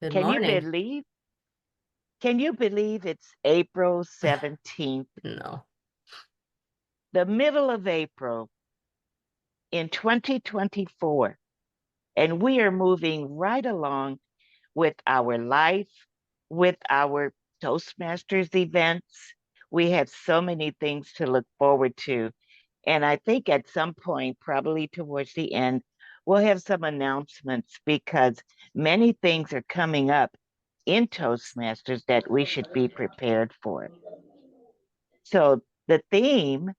Good Can you morning. believe? Can you believe it's April 17th, No. the middle of April in 2024, and we are moving right along with our life, with our Toastmasters events. We have so many things to look forward to. And I think at some point, probably towards the end, we'll have some announcements because many things are coming up in Toastmasters that we should be prepared for. So the theme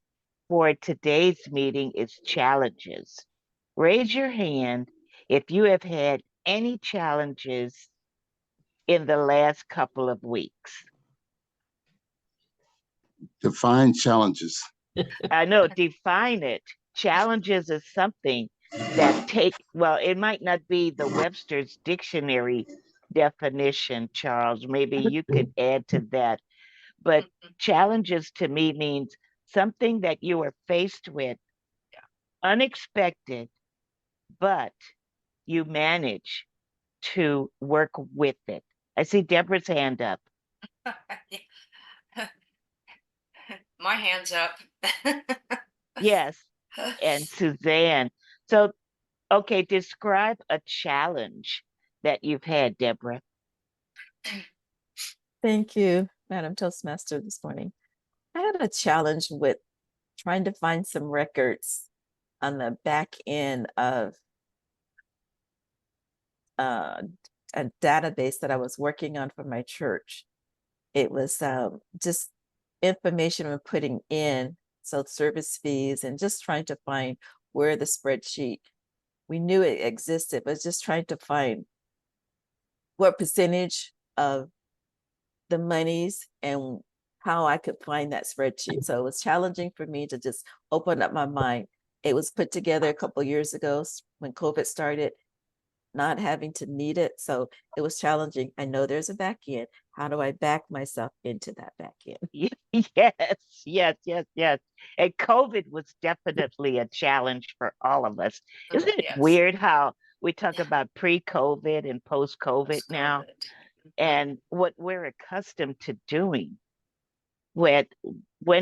for today's meeting is challenges. Raise your hand if you have had any challenges in the last couple of weeks. Define challenges. I know, define it. Challenges is something that well, it might not be the Webster's dictionary definition, Charles. Maybe you could add to that. But challenges to me means something that you are faced with, unexpected, but you manage to work with it. I see Deborah's hand up. My hand's up. Yes, and Suzanne. So, okay, describe a challenge that you've had, Deborah. Thank you, Madam Toastmaster, this morning. I had a challenge with trying to find some records on the back end of a database that I was working on for my church. It was just information we're putting in, so service fees, and just trying to find where the spreadsheet, we knew it existed, but just trying to find what percentage of the monies and how I could find that spreadsheet. So it was challenging for me to just open up my mind. It was put together a couple of years ago when COVID started, not having to need it. So it was challenging. I know there's a back end. How do I back myself into that back end? Yes. And COVID was definitely a challenge for all of us. Isn't it Yes. weird how we talk about pre-COVID and post-COVID now, and what we're accustomed to doing? When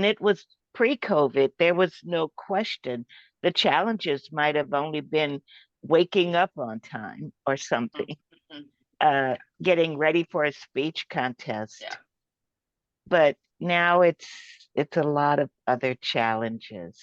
it was pre-COVID, there was no question. The challenges might have only been waking up on time or something, getting ready for a speech contest. Yeah. But now it's a lot of other challenges.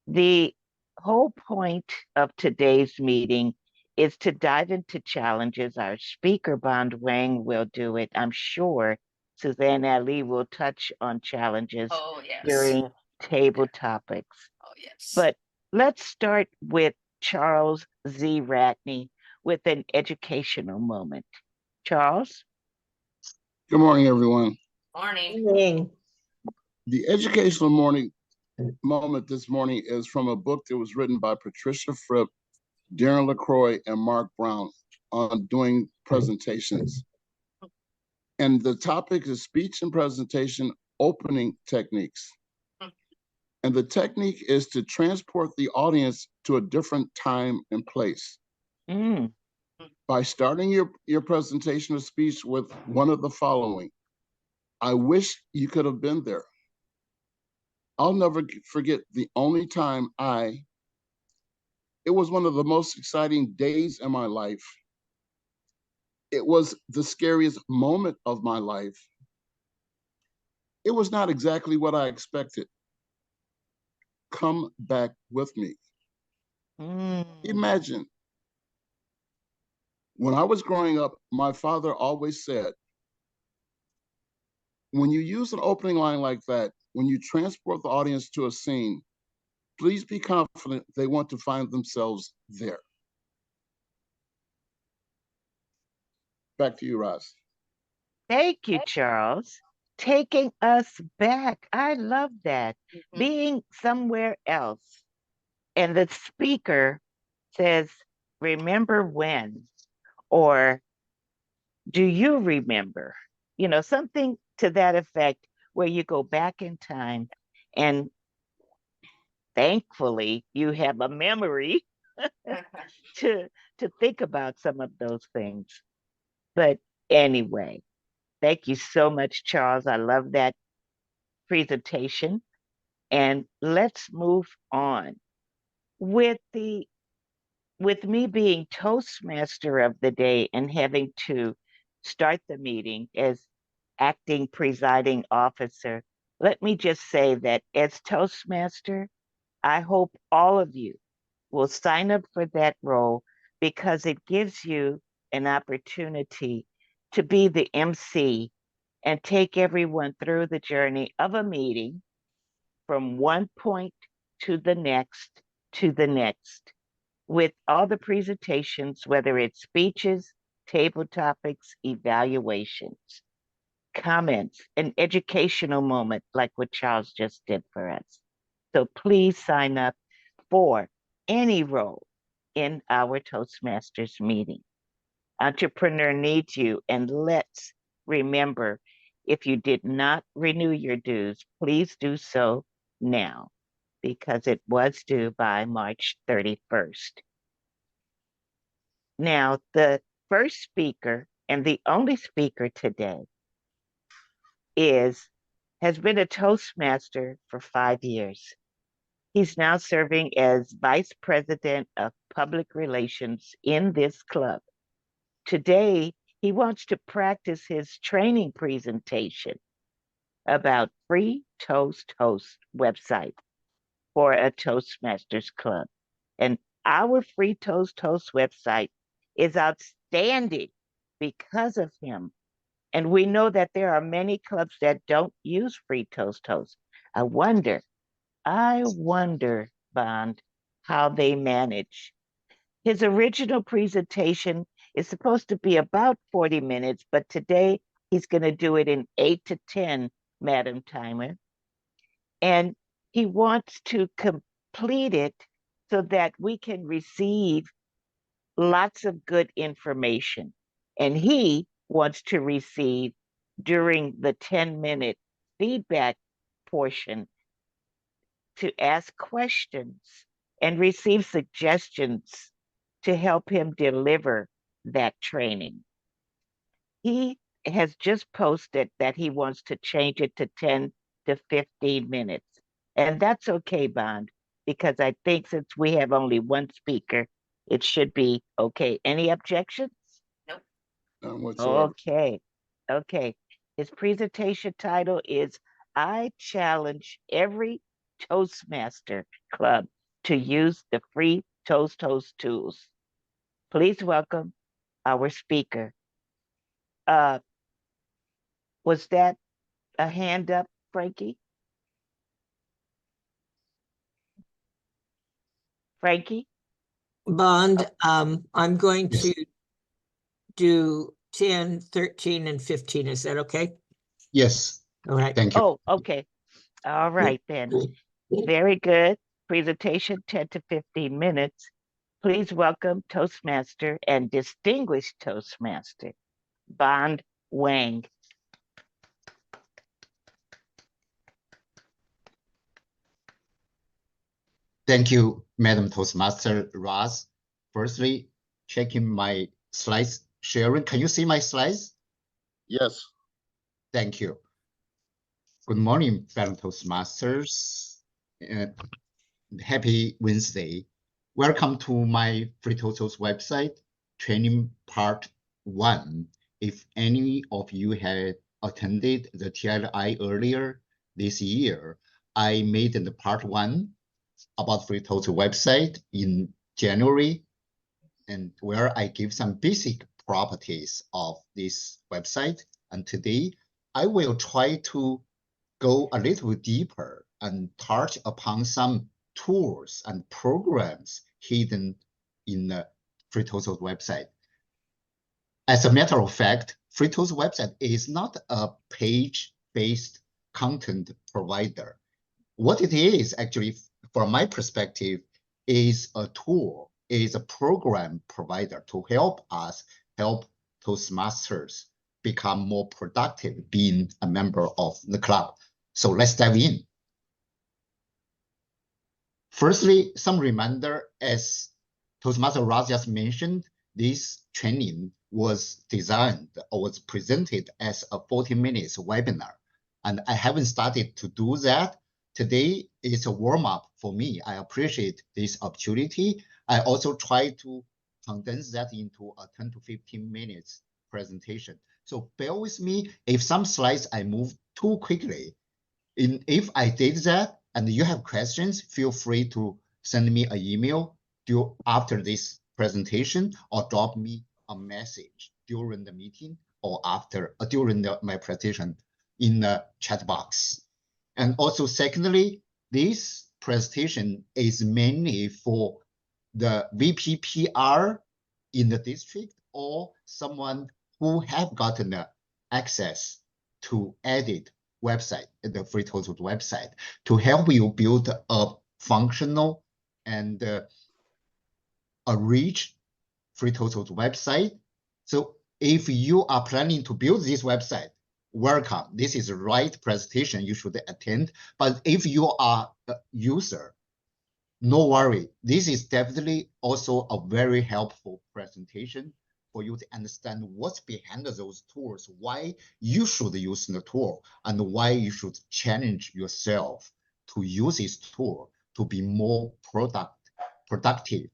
The whole point of today's meeting is to dive into challenges. Our speaker, Bond Wang, will do it. I'm sure Suzanne Ali will touch on challenges Oh, yes. during table topics. Oh, yes. But let's start with Charles Z. Ratney with an educational moment. Charles? Good morning, everyone. Morning. The educational morning moment this morning is from a book that was written by Patricia Fripp, Darren LaCroix, and Mark Brown on doing presentations. And the topic is speech and presentation opening techniques. And the technique is to transport the audience to a different time and place. Mm. By starting your presentation or speech with one of the following: I wish you could have been there. I'll never forget the only time it was one of the most exciting days in my life. It was the scariest moment of my life. It was not exactly what I expected. Come back with me. Imagine, when I was growing up, my father always said, when you use an opening line like that, when you transport the audience to a scene, please be confident they want to find themselves there. Back to you, Roz. Thank you, Charles. Taking us back. I love that. Being somewhere else. And the speaker says, remember when? Or do you remember? Something to that effect where you go back in time and thankfully you have a memory to think about some of those things. But anyway, thank you so much, Charles. I love that presentation. And let's move on. With me being Toastmaster of the day and having to start the meeting as acting presiding officer, let me just say that as Toastmaster, I hope all of you will sign up for that role because it gives you an opportunity to be the MC and take everyone through the journey of a meeting from one point to the next, with all the presentations, whether it's speeches, table topics, evaluations, comments, an educational moment like what Charles just did for us. So please sign up for any role in our Toastmasters meeting. Entrepreneur needs you, and let's remember, if you did not renew your dues, please do so now because it was due by March 31st. Now, the first speaker and the only speaker today has been a Toastmaster for 5 years. He's now serving as Vice President of Public Relations in this club. Today, he wants to practice his training presentation about free Toast Host website for a Toastmasters club. And our free Toast Host website is outstanding because of him. And we know that there are many clubs that don't use free Toast Host. I wonder, Bond, how they manage. His original presentation is supposed to be about 40 minutes, but today he's going to do it in 8 to 10, Madam Timer. And he wants to complete it so that we can receive lots of good information. And he wants to receive during the 10-minute feedback portion to ask questions and receive suggestions to help him deliver that training. He has just posted that he wants to change it to 10 to 15 minutes. And that's okay, Bond, because I think since we have only one speaker, it should be okay. Any objections? Nope. None whatsoever. Okay. His presentation title is I Challenge Every Toastmaster Club to Use the Free Toast Host Tools. Please welcome our speaker. Was that a hand up, Frankie? Frankie? Bond, I'm going to do 10, 13, and 15. Is that okay? Yes, All right. thank you. Oh, okay. All right then. Very good. Presentation 10 to 15 minutes. Please welcome Toastmaster and distinguished Toastmaster, Bond Wang. Thank you, Madam Toastmaster Roz. Firstly, checking my slides sharing. Can you see my slides? Yes. Thank you. Good morning, Madam Toastmasters. Happy Wednesday. Welcome to my Free Toast Host website, training part 1. If any of you had attended the TLI earlier this year, I made the part 1 about Free Toast website in January, and where I give some basic properties of this website. And today I will try to go a little deeper and touch upon some tools and programs hidden in the Free Toast website. As a matter of fact, Free Toast website is not a page-based content provider. What it is actually, from my perspective, is a tool, is a program provider to help Toastmasters become more productive being a member of the club. So let's dive in. Firstly, some reminder, as Toastmaster Roz just mentioned, this training was designed or was presented as a 40 minutes webinar. And I haven't started to do that. Today is a warm-up for me. I appreciate this opportunity. I also try to condense that into a 10 to 15 minutes presentation. So bear with me if some slides I move too quickly. If I did that and you have questions, feel free to send me an email after this presentation or drop me a message during the meeting or after during my presentation in the chat box. And also secondly, this presentation is mainly for the VPPR in the district or someone who have gotten the access to edit website, the FreeTotal website, to help you build a functional and a rich FreeTotal website. So if you are planning to build this website, welcome. This is the right presentation you should attend. But if you are a user, no worry. This is definitely also a very helpful presentation for you to understand what's behind those tools, why you should use the tool, and why you should challenge yourself to use this tool to be more productive,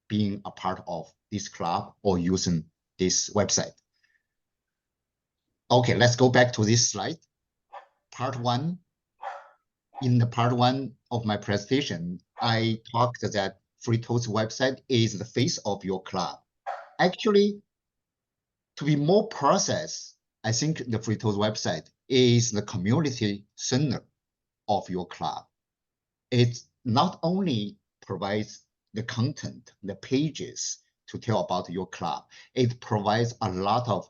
being a part of this club or using this website. Okay, let's go back to this slide. Part one. In the part one of my presentation, I talked that FreeTotal website is the face of your club. Actually, to be more precise, I think the FreeTotal website is the community center of your club. It not only provides the content, the pages to tell about your club, it provides a lot of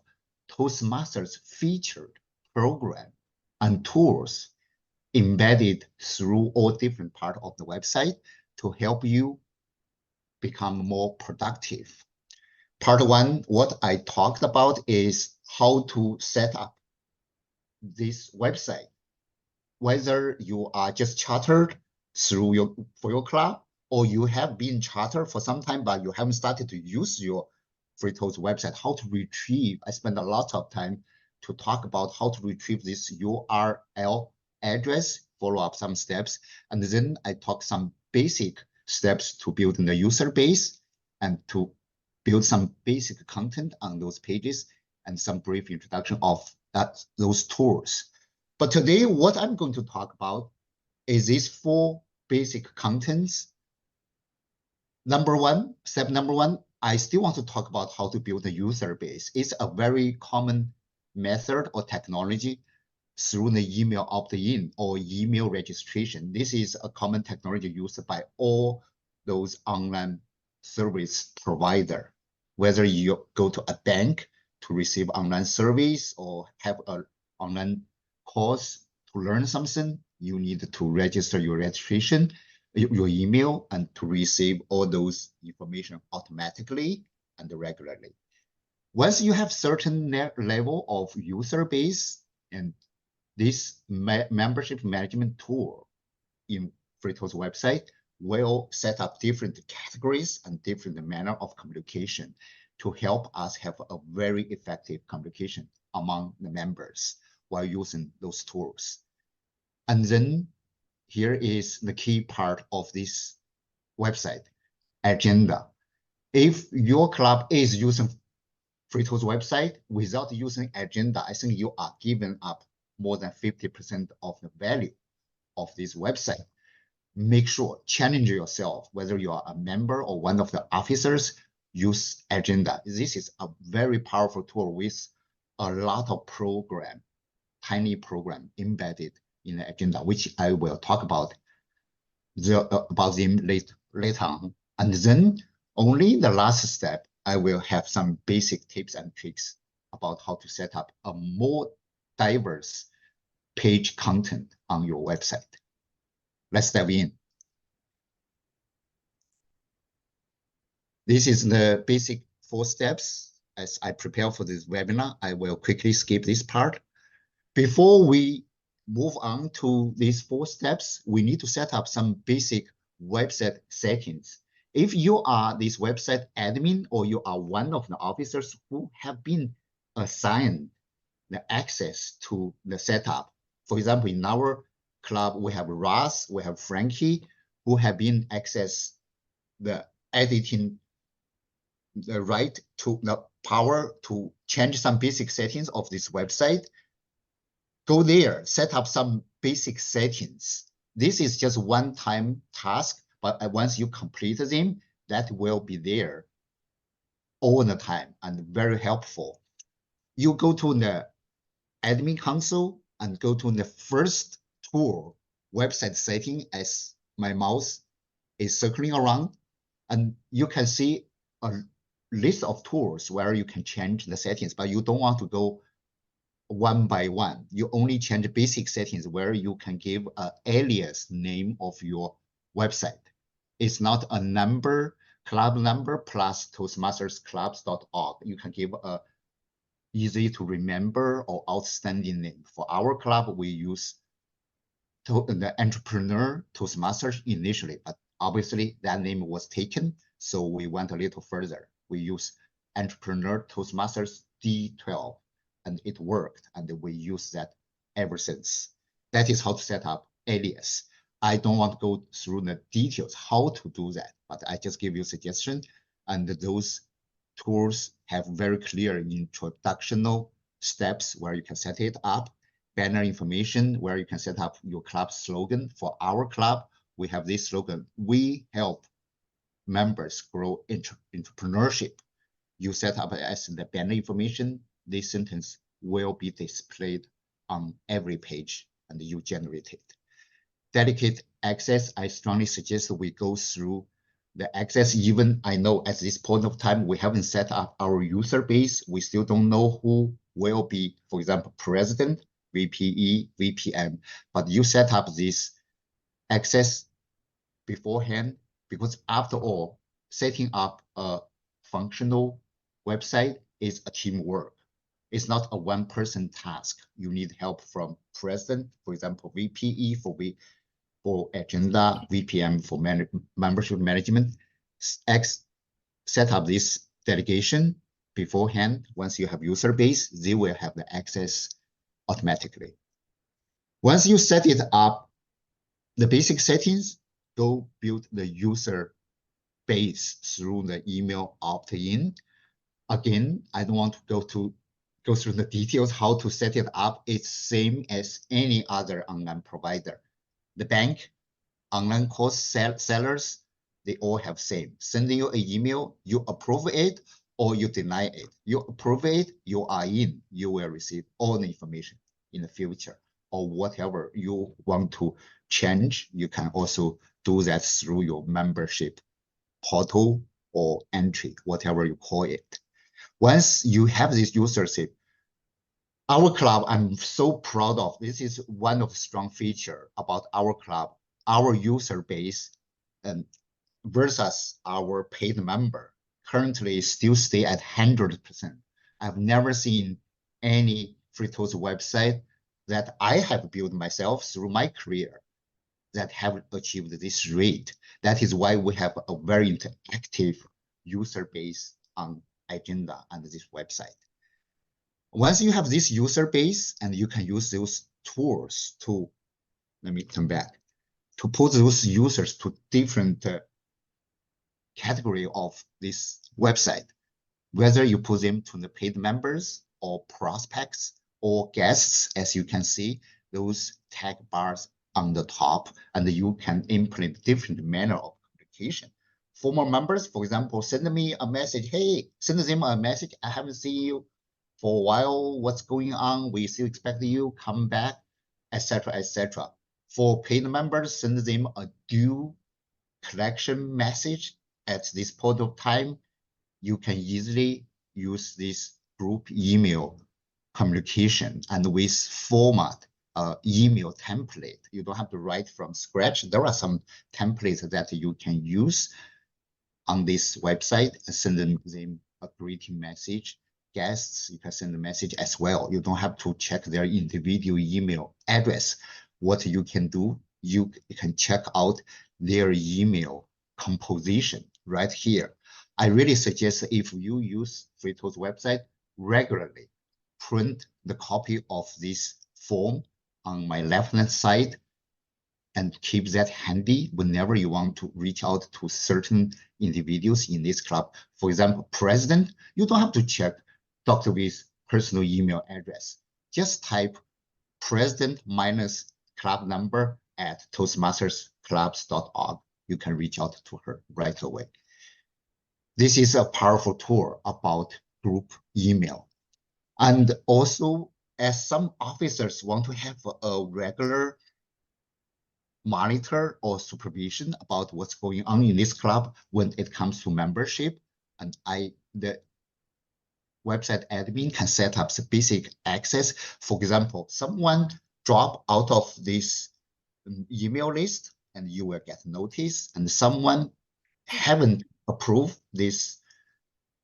Toastmasters featured program and tools embedded through all different parts of the website to help you become more productive. Part one, what I talked about is how to set up this website. Whether you are just chartered through for your club, or you have been chartered for some time, but you haven't started to use your FreeTotal website, how to retrieve. I spend a lot of time to talk about how to retrieve this URL address, follow up some steps, and then I talk some basic steps to building the user base and to build some basic content on those pages and some brief introduction of those tools. But today, what I'm going to talk about is these 4 basic contents. Step number one, I still want to talk about how to build a user base. It's a very common method or technology through the email opt-in or email registration. This is a common technology used by all those online service provider. Whether you go to a bank to receive online service or have an online course to learn something, you need to register your registration, your email, and to receive all those information automatically and regularly. Once you have certain level of user base, and this membership management tool in FreeTotal website will set up different categories and different manner of communication to help us have a very effective communication among the members while using those tools. And then here is the key part of this website, agenda. If your club is using FreeTotal website without using agenda, I think you are giving up more than 50% of the value of this website. Make sure, challenge yourself, whether you are a member or one of the officers, use agenda. This is a very powerful tool with a lot of program, tiny program embedded in the agenda, which I will talk about them later on. And then only the last step, I will have some basic tips and tricks about how to set up a more diverse page content on your website. Let's dive in. This is the basic 4 steps. As I prepare for this webinar, I will quickly skip this part. Before we move on to these 4 steps, we need to set up some basic website settings. If you are this website admin or you are one of the officers who have been assigned the access to the setup, for example, in our club, we have Roz, we have Frankie, who have been access the editing, the right to the power to change some basic settings of this website. Go there, set up some basic settings. This is just one-time task, but once you complete them, that will be there all the time and very helpful. You go to the admin console and go to the first tool, website setting, as my mouse is circling around, and you can see a list of tools where you can change the settings, but you don't want to go one by one. You only change basic settings where you can give an alias name of your website. It's not a number, club number plus toastmastersclubs.org. You can give a easy to remember or outstanding name. For our club, we use the entrepreneur Toastmasters initially, but obviously that name was taken. So we went a little further. We use entrepreneur Toastmasters D12 and it worked. And we use that ever since. That is how to set up alias. I don't want to go through the details how to do that, but I just give you a suggestion. And those tools have very clear introductional steps where you can set it up, banner information where you can set up your club slogan. For our club, we have this slogan: we help members grow entrepreneurship. You set up as the banner information, this sentence will be displayed on every page and you generate it. Dedicated access, I strongly suggest we go through the access. Even I know at this point of time, we haven't set up our user base. We still don't know who will be, for example, president, VPE, VPM, but you set up this access beforehand, because after all, setting up a functional website is a teamwork. It's not a one-person task. You need help from president, for example, VPE for agenda, VPM for membership management. Set up this delegation beforehand. Once you have user base, they will have the access automatically. Once you set it up, the basic settings, go build the user base through the email opt-in. Again, I don't want to go through the details how to set it up. It's same as any other online provider. The bank, online course sellers, they all have same. Sending you an email, you approve it or you deny it. You approve it, you are in. You will receive all the information in the future, or whatever you want to change. You can also do that through your membership portal or entry, whatever you call it. Once you have this usership, our club, I'm so proud of. This is one of the strong features about our club, our user base versus our paid member currently still stay at 100%. I've never seen any FreeToast website that I have built myself through my career that have achieved this rate. That is why we have a very interactive user base on agenda and this website. Once you have this user base and you can use those tools to, let me come back, to put those users to different category of this website, whether you put them to the paid members or prospects or guests, as you can see, those tag bars on the top, and you can implement different manner of communication. Former members, for example, send me a message. Hey, send them a message. I haven't seen you for a while. What's going on? We still expect you come back, etc., etc. For paid members, send them a due collection message at this point of time. You can easily use this group email communication and with format email template. You don't have to write from scratch. There are some templates that you can use on this website and send them a greeting message. Guests, you can send a message as well. You don't have to check their individual email address. What you can do, you can check out their email composition. right here. I really suggest if you use FreeTools website regularly, print the copy of this form on my left-hand side and keep that handy whenever you want to reach out to certain individuals in this club. For example, president, you don't have to check Dr. V's personal email address. Just type president minus club number at toastmastersclubs.org. You can reach out to her right away. This is a powerful tool about group email. And also, as some officers want to have a regular monitor or supervision about what's going on in this club when it comes to membership, and the website admin can set up the basic access. For example, someone drop out of this email list and you will get notice, and someone haven't approved this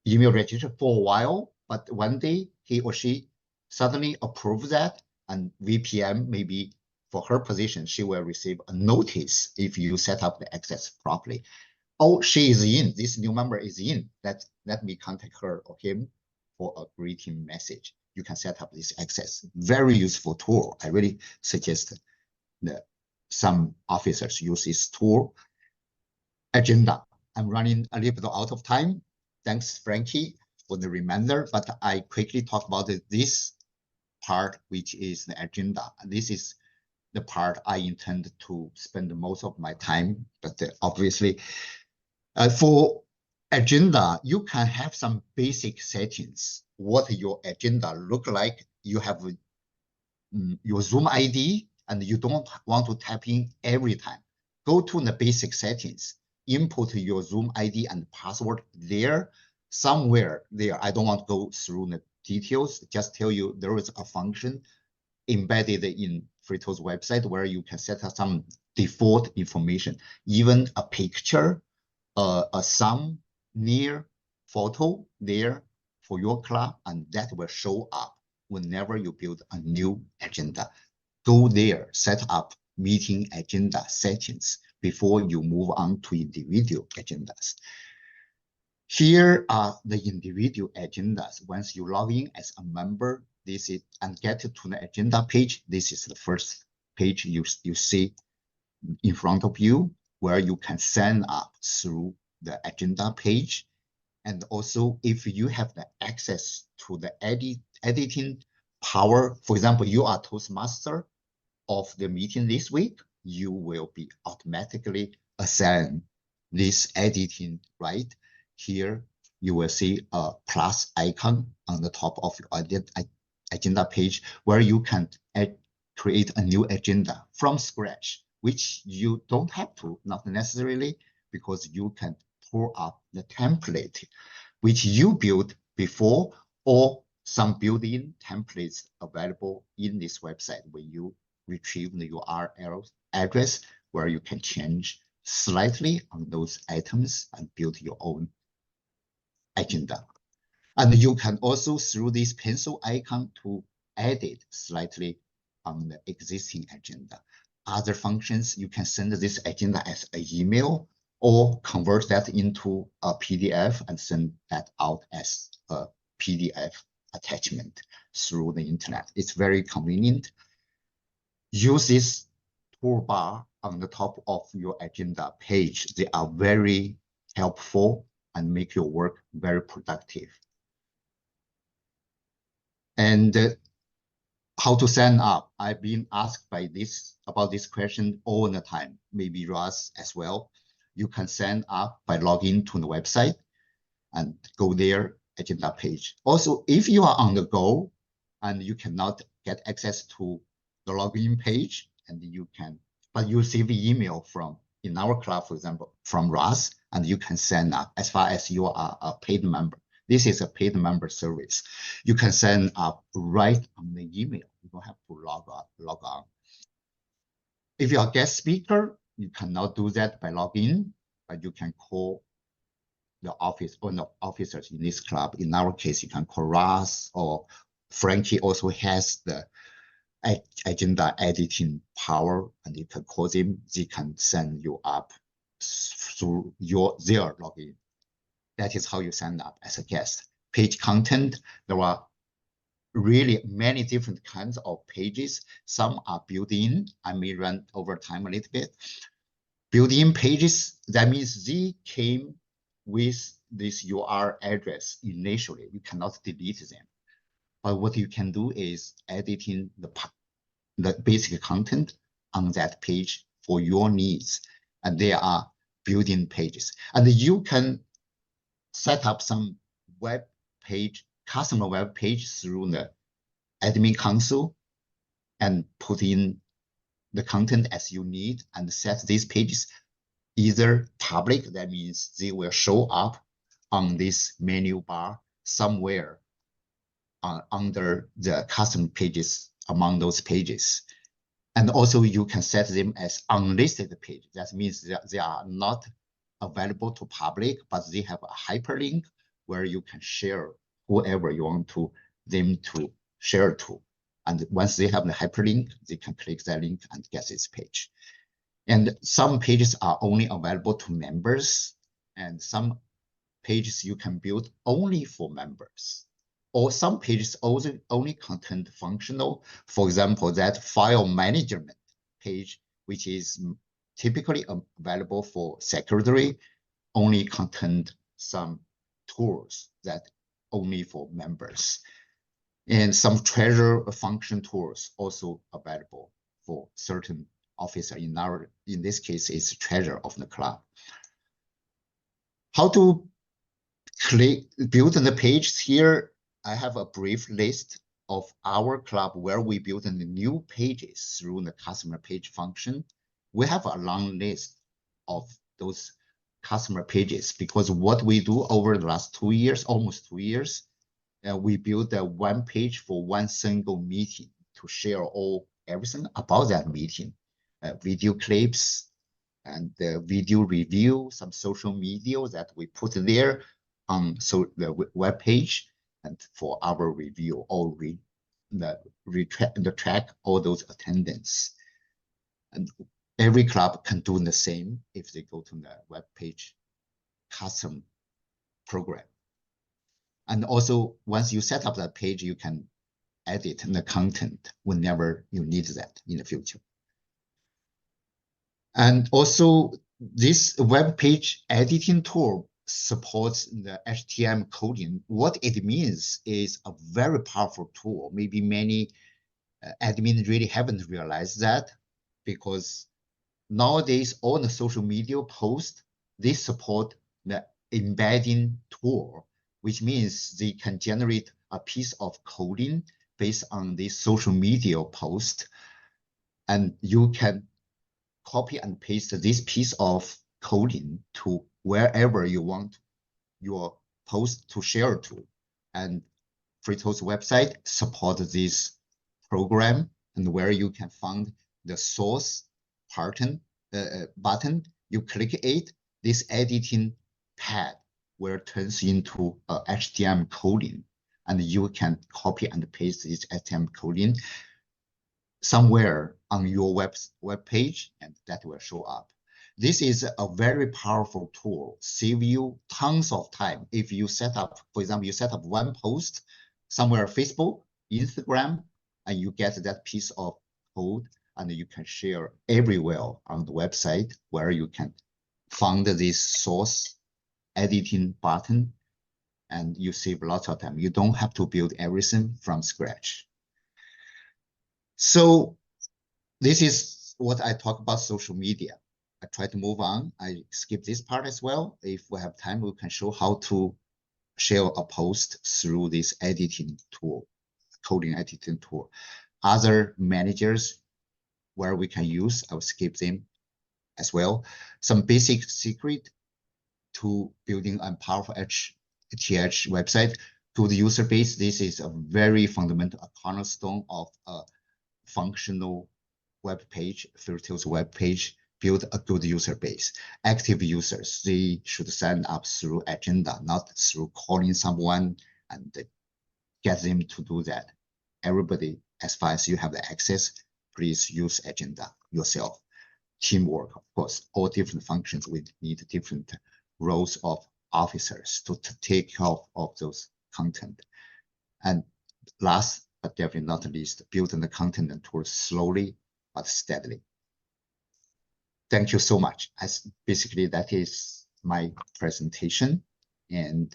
email registration for a while, but one day he or she suddenly approves that, and VPM maybe for her position, she will receive a notice if you set up the access properly. Oh, she is in, this new member is in, let me contact her or him for a greeting message. You can set up this access. Very useful tool. I really suggest that some officers use this tool. Agenda. I'm running a little bit out of time. Thanks, Frankie, for the reminder, but I quickly talk about this part, which is the agenda. This is the part I intend to spend most of my time, but obviously for agenda, you can have some basic settings. What your agenda look like. You have your Zoom ID, and you don't want to type in every time. Go to the basic settings, input your Zoom ID and password there, somewhere there. I don't want to go through the details, just tell you there is a function embedded in FreeTools website where you can set up some default information, even a picture, a near photo there for your club, and that will show up whenever you build a new agenda. Go there, set up meeting agenda settings before you move on to individual agendas. Here are the individual agendas. Once you log in as a member, this is, and get to the agenda page, this is the first page you see in front of you, where you can sign up through the agenda page. And also, if you have the access to the editing power, for example, you are Toastmaster of the meeting this week, you will be automatically assigned this editing right here. You will see a plus icon on the top of your agenda page where you can create a new agenda from scratch, which you don't have to, not necessarily, because you can pull up the template which you built before, or some built-in templates available in this website when you retrieve the URL address, where you can change slightly on those items and build your own agenda. And you can also, through this pencil icon, to edit slightly on the existing agenda. Other functions, you can send this agenda as an email or convert that into a PDF and send that out as a PDF attachment through the internet. It's very convenient. Use this toolbar on the top of your agenda page. They are very helpful and make your work very productive. And how to sign up? I've been asked about this question all the time, maybe Roz as well. You can sign up by logging to the website and go there, agenda page. Also, if you are on the go and you cannot get access to the login page, and but you receive the email from, in our club, for example, from Roz, and you can sign up as far as you are a paid member. This is a paid member service. You can sign up right on the email. You don't have to log on. If you're a guest speaker, you cannot do that by login, but you can call the office or the officers in this club. In our case, you can call Roz, or Frankie also has the agenda editing power, and you can call them. They can send you up through their login. That is how you sign up as a guest. Page content, there are really many different kinds of pages. Some are built in. I may run over time a little bit. Built-in pages, that means they came with this URL address initially. You cannot delete them. But what you can do is editing the basic content on that page for your needs. And they are built-in pages. And you can set up some web page, customer web page through the admin console and put in the content as you need and set these pages either public, that means they will show up on this menu bar somewhere under the custom pages among those pages. And also you can set them as unlisted page. That means that they are not available to public, but they have a hyperlink where you can share whoever you want them to share to. And once they have the hyperlink, they can click that link and get this page. And some pages are only available to members, and some pages you can build only for members. Or some pages also only content functional. For example, that file management page, which is typically available for secretary, only content some tools that only for members. And some treasure function tools also available for certain officer. In this case, it's treasurer of the club. How to build the page here? I have a brief list of our club where we build the new pages through the customer page function. We have a long list of those customer pages because what we do over the last 2 years, almost 2 years, we build one page for one single meeting to share everything about that meeting, video clips and the video review, some social media that we put there on the web page and for our review or track all those attendance. And every club can do the same if they go to the web page custom program. And also, once you set up that page, you can edit the content whenever you need that in the future. And also, this web page editing tool supports the HTML coding. What it means is a very powerful tool. Maybe many admins really haven't realized that, because nowadays all the social media posts, they support the embedding tool, which means they can generate a piece of coding based on this social media post. And you can copy and paste this piece of coding to wherever you want your post to share to. And FreeToast website supports this program, and where you can find the source button, you click it, this editing pad will turns into HTML coding, and you can copy and paste this HTML coding somewhere on your web page, and that will show up. This is a very powerful tool, save you tons of time. If you set up, for example, you set up one post somewhere, Facebook, Instagram, and you get that piece of code, and you can share everywhere on the website where you can find this source editing button, and you save lots of time. You don't have to build everything from scratch. So this is what I talk about social media. I try to move on. I skip this part as well. If we have time, we can show how to share a post through this editing tool, coding editing tool. Other managers where we can use, I'll skip them as well. Some basic secret to building a powerful HTH website. To the user base, this is a very fundamental cornerstone of a functional web page, FreeToast web page. Build a good user base. Active users, they should sign up through agenda, not through calling someone and get them to do that. Everybody, as far as you have the access, please use agenda yourself. teamwork. Of course, all different functions, we need different roles of officers to take care of those content. And last, but definitely not least, building the content and tools slowly but steadily. Thank you so much. Basically, that is my presentation. And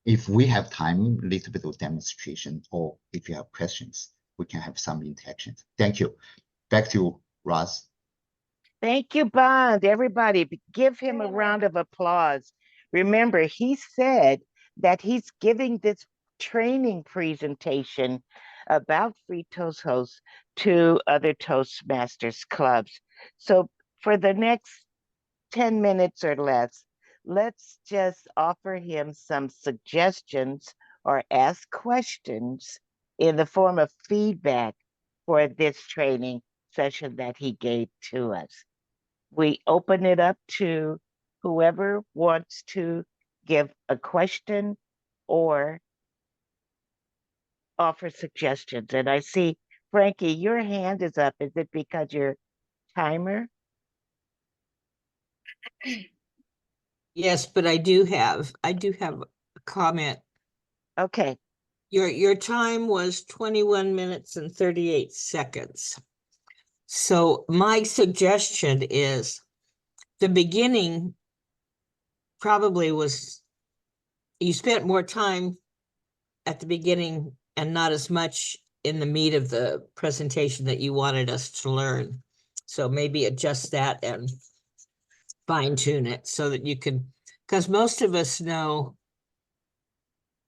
if we have time, a little bit of demonstration, or if you have questions, we can have some interactions. Thank you. Back to you, Roz. Thank you, Bond. Everybody, give him a round of applause. Remember, he said that he's giving this training presentation about Free Toast Hosts to other Toastmasters clubs. So for the next 10 minutes or less, let's just offer him some suggestions or ask questions in the form of feedback for this training session that he gave to us. We open it up to whoever wants to give a question or offer suggestions. And I see, Frankie, your hand is up. Is it because your timer? Yes, but I do have a comment. Okay. Your time was 21 minutes and 38 seconds. So my suggestion is the beginning probably was, you spent more time at the beginning and not as much in the meat of the presentation that you wanted us to learn. So maybe adjust that and fine tune it so that you can, because most of us know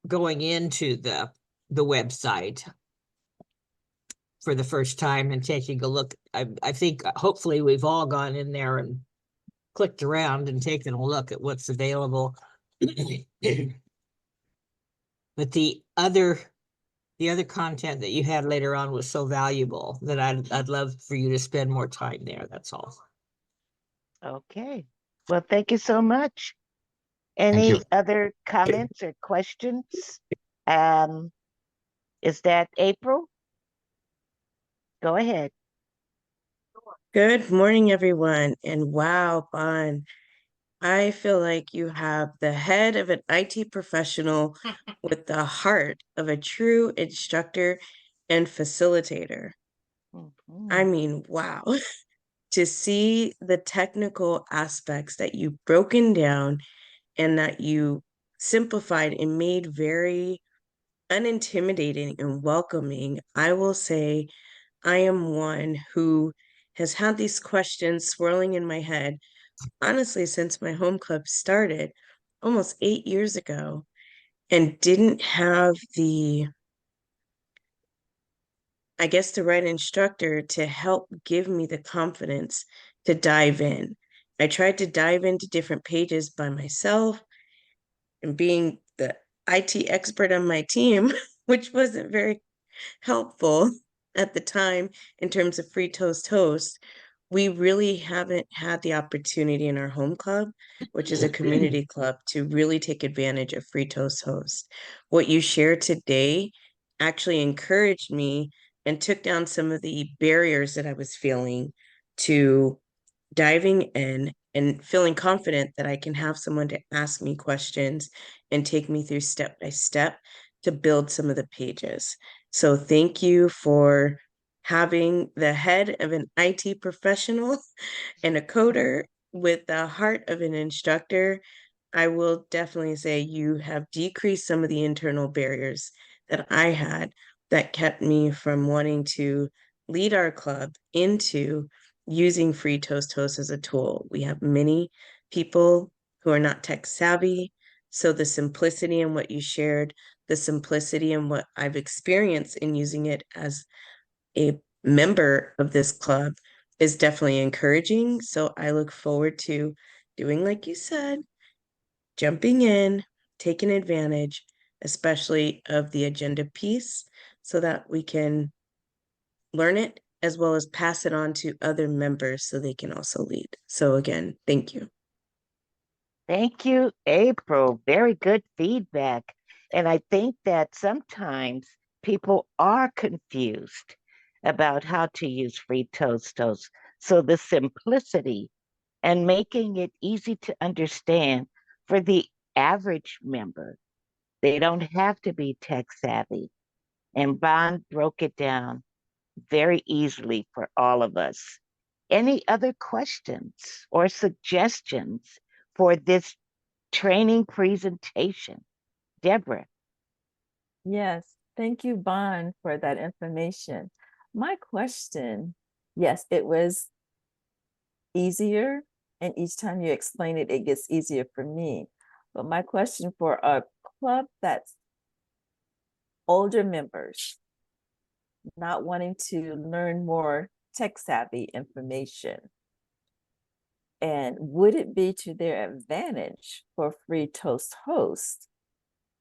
going into the website for the first time and taking a look. I think hopefully we've all gone in there and clicked around and taken a look at what's available. But the other content that you had later on was so valuable that I'd love for you to spend more time there. That's all. Okay. Well, thank you so much. Thank Any you. other comments or questions? Is that April? Go ahead. Good morning, everyone. And wow, Bon, I feel like you have the head of an IT professional with the heart of a true instructor and facilitator. I mean, wow. To see the technical aspects that you've broken down and that you simplified and made very unintimidating and welcoming, I will say I am one who has had these questions swirling in my head, honestly, since my home club started almost 8 years ago, and didn't have the right instructor to help give me the confidence to dive in. I tried to dive into different pages by myself, and being the IT expert on my team, which wasn't very helpful at the time in terms of Free Toast Host, we really haven't had the opportunity in our home club, which is a community club, to really take advantage of Free Toast Host. What you shared today actually encouraged me and took down some of the barriers that I was feeling to diving in and feeling confident that I can have someone to ask me questions and take me through step by step to build some of the pages. So thank you for having the head of an IT professional and a coder with the heart of an instructor. I will definitely say you have decreased some of the internal barriers that I had that kept me from wanting to lead our club into using Free Toast Host as a tool. We have many people who are not tech savvy. So the simplicity in what you shared, the simplicity in what I've experienced in using it as a member of this club is definitely encouraging. So I look forward to doing like you said, jumping in, taking advantage, especially of the agenda piece, so that we can learn it as well as pass it on to other members so they can also lead. So again, thank you. Thank you, April. Very good feedback. And I think that sometimes people are confused about how to use Free Toast Host. So the simplicity and making it easy to understand for the average member. They don't have to be tech savvy. And Bond broke it down very easily for all of us. Any other questions or suggestions for this training presentation? Deborah. Yes, thank you, Bon, for that information. My question, yes, it was easier, and each time you explain it, it gets easier for me. But my question for a club that's older members, not wanting to learn more tech savvy information, and would it be to their advantage for Free Toast host,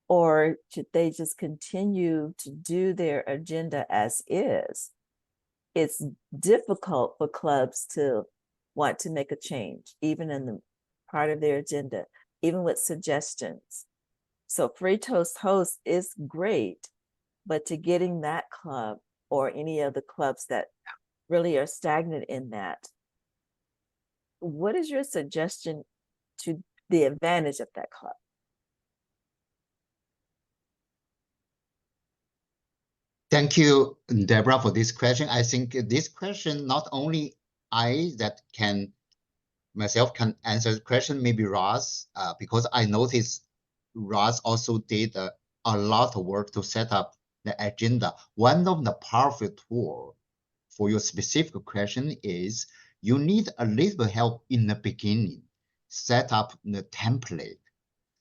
or should they just continue to do their agenda as is? It's difficult for clubs to want to make a change, even in the part of their agenda, even with suggestions. So Free Toast host is great, but to getting that club or any of the clubs that really are stagnant in that, what is your suggestion to the advantage of that club? Thank you, Deborah, for this question. I think this question, not only I that can myself can answer the question, maybe Roz, because I noticed Roz also did a lot of work to set up the agenda. One of the powerful tools for your specific question is you need a little help in the beginning. Set up the template.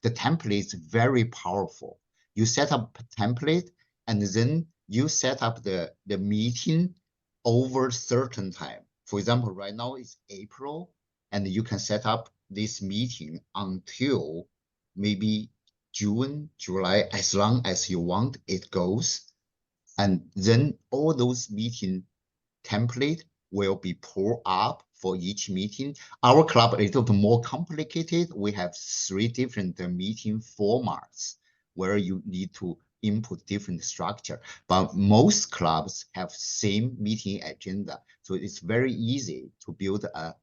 The template is very powerful. You set up a template and then you set up the meeting over certain time. For example, right now it's April, and you can set up this meeting until maybe June, July, as long as you want it goes. And then all those meeting template will be pulled up for each meeting. Our club is a little more complicated. We have 3 different meeting formats where you need to input different structure, but most clubs have same meeting agenda. So it's very easy to build a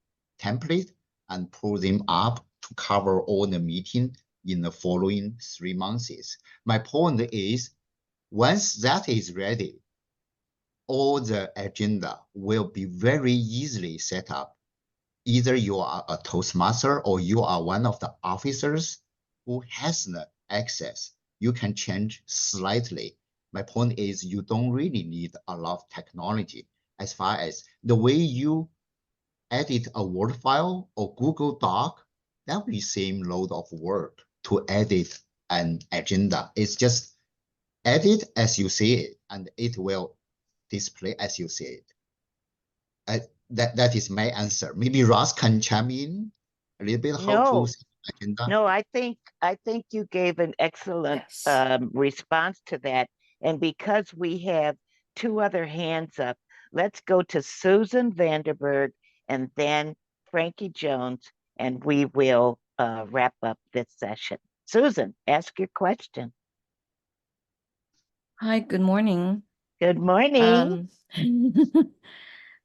template and pull them up to cover all the meeting in the following 3 months. My point is, once that is ready, all the agenda will be very easily set up. Either you are a Toastmaster or you are one of the officers who has the access. You can change slightly. My point is you don't really need a lot of technology as far as the way you edit a Word file or Google Doc, that will be same load of work to edit an agenda. It's just edit as you see it, and it will display as you see it. That is my answer. Maybe Ross can chime in a little bit how to set agenda. No, I think you gave an excellent Yes. response to that. And because we have 2 other hands up, let's go to Susan Vanderberg and then Frankie Jones, and we will wrap up this session. Susan, ask your question. Hi, good morning. Good morning.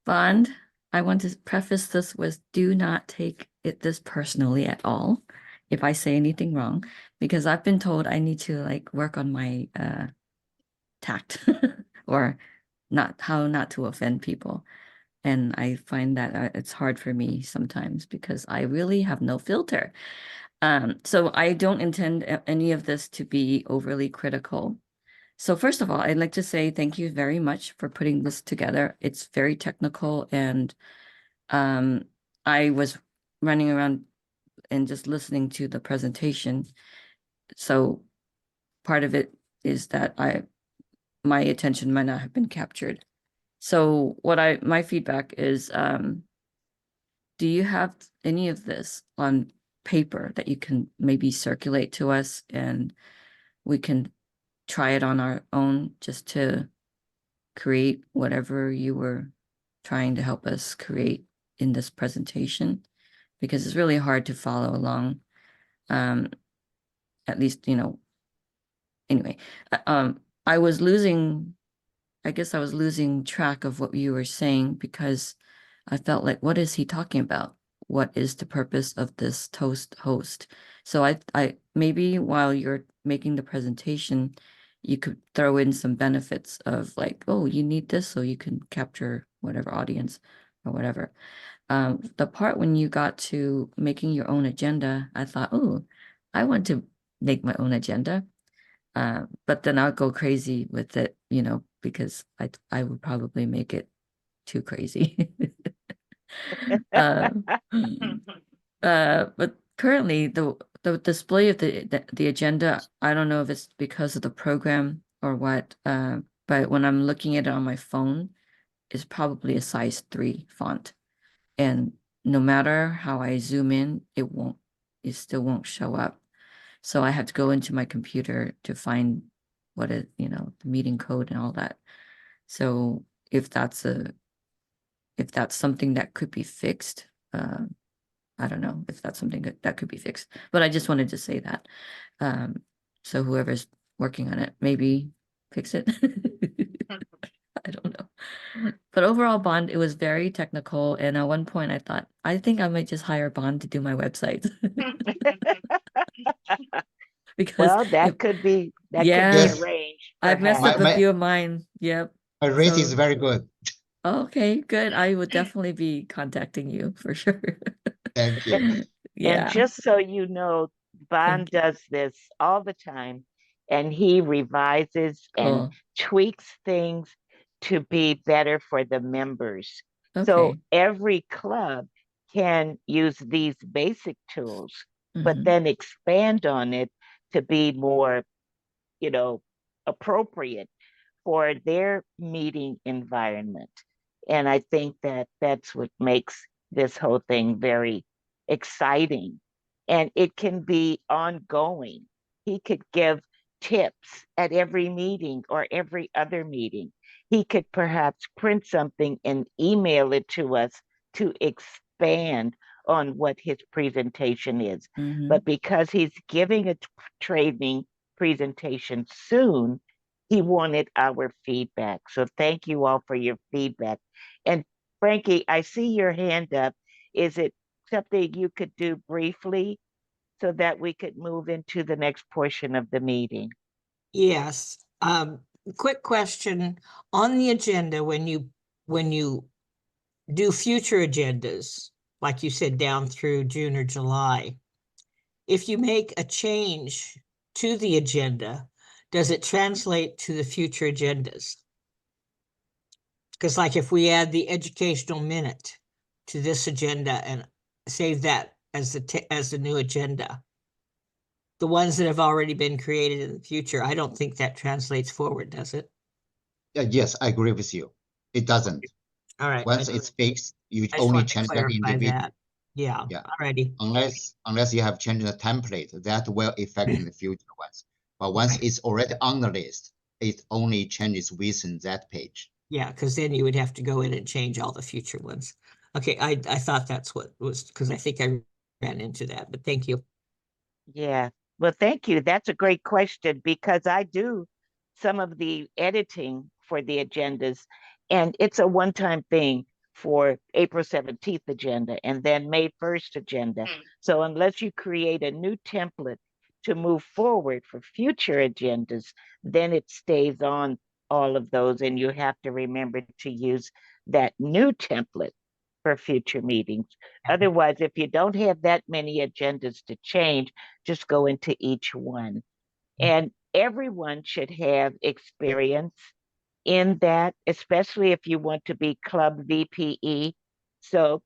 Bond, I want to preface this with do not take this personally at all if I say anything wrong, because I've been told I need to like work on my tact or how not to offend people. And I find that it's hard for me sometimes because I really have no filter. So I don't intend any of this to be overly critical. So first of all, I'd like to say thank you very much for putting this together. It's very technical, and I was running around and just listening to the presentation. So part of it is that my attention might not have been captured. So my feedback is, do you have any of this on paper that you can maybe circulate to us and we can try it on our own just to create whatever you were trying to help us create in this presentation? Because it's really hard to follow along. At least, anyway, I guess I was losing track of what you were saying because I felt like, what is he talking about? What is the purpose of this toast host? So I maybe while you're making the presentation, you could throw in some benefits of like, oh, you need this so you can capture whatever audience or whatever. The part when you got to making your own agenda, I thought, oh, I want to make my own agenda. But then I'll go crazy with it, because I would probably make it too crazy. Um, but currently the display of the agenda, I don't know if it's because of the program or what, but when I'm looking at it on my phone, it's probably a size 3 font. And no matter how I zoom in, it still won't show up. So I have to go into my computer to find the meeting code and all that. So if that's something that could be fixed, I don't know if that's something that could be fixed, but I just wanted to say that. So whoever's working on it, maybe fix it. I don't know. But overall, Bond, it was very technical. And at one point I thought, I think I might just hire Bond to do my website. Because Well, that could be Yes. arranged. I've messed perhaps. up a few of mine. Yep. My rate is So- very good. Okay, good. I would definitely be contacting you for sure. Thank you. Yeah. And just so you know, Bond does this all the time, and he revises and Cool. tweaks things to be better for the members. So Okay. every club can use these basic tools, but Mhm. then expand on it to be more, appropriate for their meeting environment. And I think that that's what makes this whole thing very exciting. And it can be ongoing. He could give tips at every meeting or every other meeting. He could perhaps print something and email it to us to expand on what his presentation is. Mhm. But because he's giving a training presentation soon, he wanted our feedback. So thank you all for your feedback. And Frankie, I see your hand up. Is it something you could do briefly so that we could move into the next portion of the meeting? Yes, quick question on the agenda when you do future agendas, like you said, down through June or July. If you make a change to the agenda, does it translate to the future agendas? Because like if we add the educational minute to this agenda and save that as the new agenda, the ones that have already been created in the future, I don't think that translates forward, does it? Yes, I agree with you. It doesn't. All right. Once it's fixed, you I just only wanted to change that clarify individual. that. Yeah, Yeah. alrighty. Unless you have changed the template, that will affect in the future ones. But once it's already on the list, it only changes within that page. Yeah, because then you would have to go in and change all the future ones. Okay, I thought that's what was, because I think I ran into that, but thank you. Yeah. Well, thank you. That's a great question because I do some of the editing for the agendas, and it's a one-time thing for April 17th agenda and then May 1st agenda. So unless you create a new template to move forward for future agendas, then it stays on all of those, and you have to remember to use that new template for future meetings. Otherwise, if you don't have that many agendas to change, just go into each one. And everyone should have experience in that, especially if you want to be club VPE. So,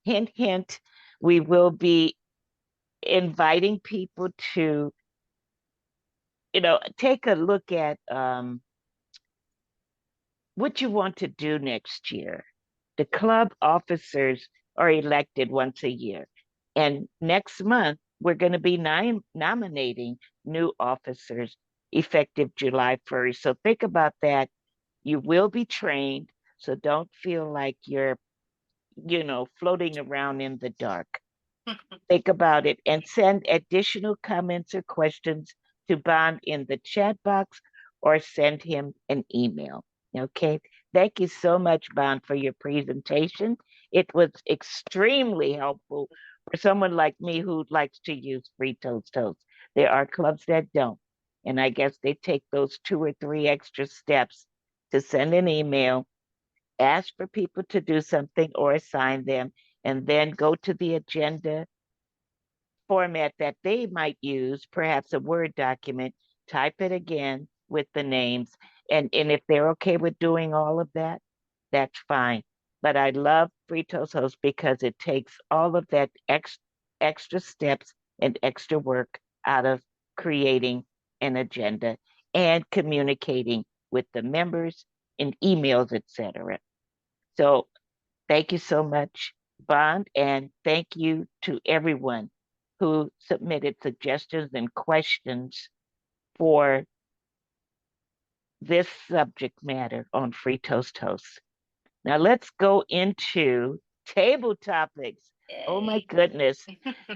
hint, hint, we will be inviting people to, take a look at what you want to do next year. The club officers are elected once a year. And next month, we're going to be nominating new officers effective July 1st. So think about that. You will be trained. So don't feel like you're, floating around in the dark. Think about it and send additional comments or questions to Bond in the chat box or send him an email. Okay. Thank you so much, Bond, for your presentation. It was extremely helpful for someone like me who likes to use free toast. There are clubs that don't. And I guess they take those 2 or 3 extra steps to send an email, ask for people to do something or assign them, and then go to the agenda format that they might use, perhaps a Word document, type it again with the names. And if they're okay with doing all of that, that's fine. But I love Free Toast Host because it takes all of that extra steps and extra work out of creating an agenda and communicating with the members in emails, etc. So thank you so much, Bond, and thank you to everyone who submitted suggestions and questions for this subject matter on Free Toast Hosts. Now let's go into table topics. Oh my Yay. goodness.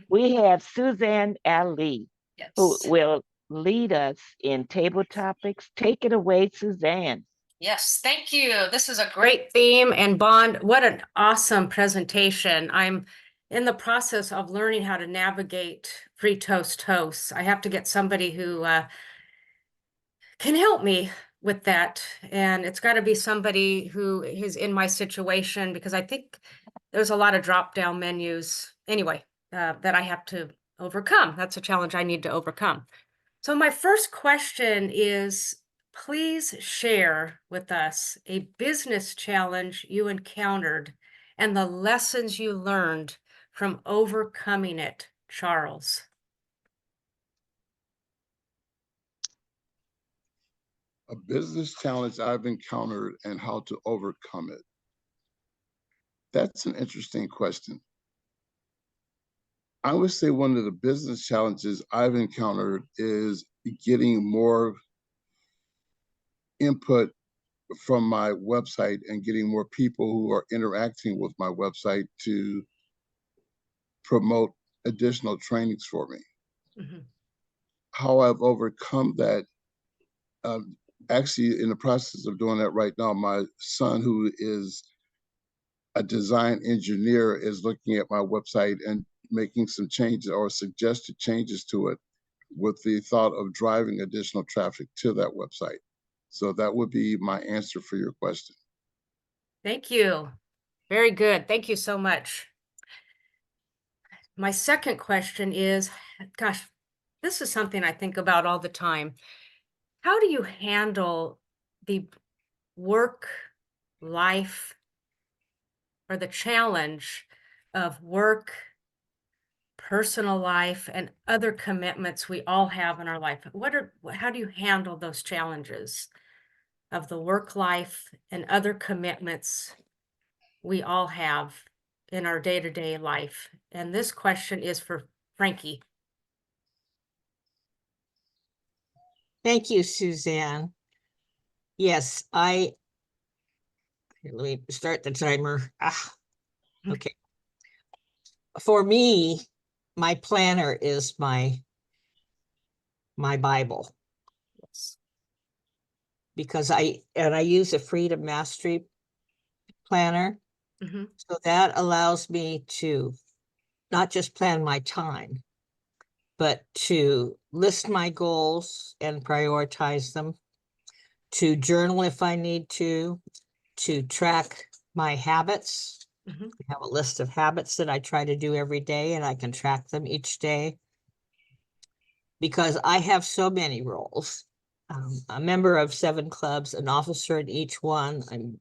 We have Suzanne Ali, who Yes. will lead us in table topics. Take it away, Suzanne. Yes, thank you. This is a great theme, and Bond, what an awesome presentation. I'm in the process of learning how to navigate Free Toast Hosts. I have to get somebody who can help me with that. And it's got to be somebody who is in my situation, because I think there's a lot of drop-down menus anyway that I have to overcome. That's a challenge I need to overcome. So my first question is, please share with us a business challenge you encountered and the lessons you learned from overcoming it, Charles. A business challenge I've encountered and how to overcome it. That's an interesting question. I would say one of the business challenges I've encountered is getting more input from my website and getting more people who are interacting with my website to promote additional trainings for me. Mhm. How I've overcome that, actually in the process of doing that right now, my son, who is a design engineer, is looking at my website and making some changes or suggested changes to it with the thought of driving additional traffic to that website. So that would be my answer for your question. Thank you. Very good. Thank you so much. My second question is, gosh, this is something I think about all the time. How do you handle the work life or the challenge of work, personal life, and other commitments we all have in our life? How do you handle those challenges of the work life and other commitments we all have in our day-to-day life? And this question is for Frankie. Thank you, Suzanne. Yes, let me start the timer. Okay. For me, my planner is my Bible, Yes. because I use a Freedom Mastery planner. Mm-hmm. So that allows me to not just plan my time, but to list my goals and prioritize them, to journal if I need to track my habits. Mm-hmm. I have a list of habits that I try to do every day, and I can track them each day. Because I have so many roles. A member of 7 clubs, an officer in each one. I'm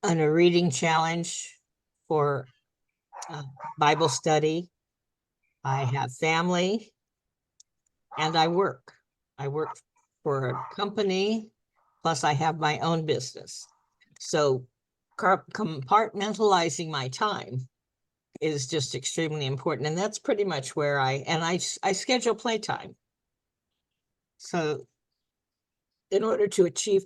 on a reading challenge for Bible study. I have family, and I work. I work for a company, plus I have my own business. So compartmentalizing my time is just extremely important. And that's pretty much where I schedule playtime. So in order to achieve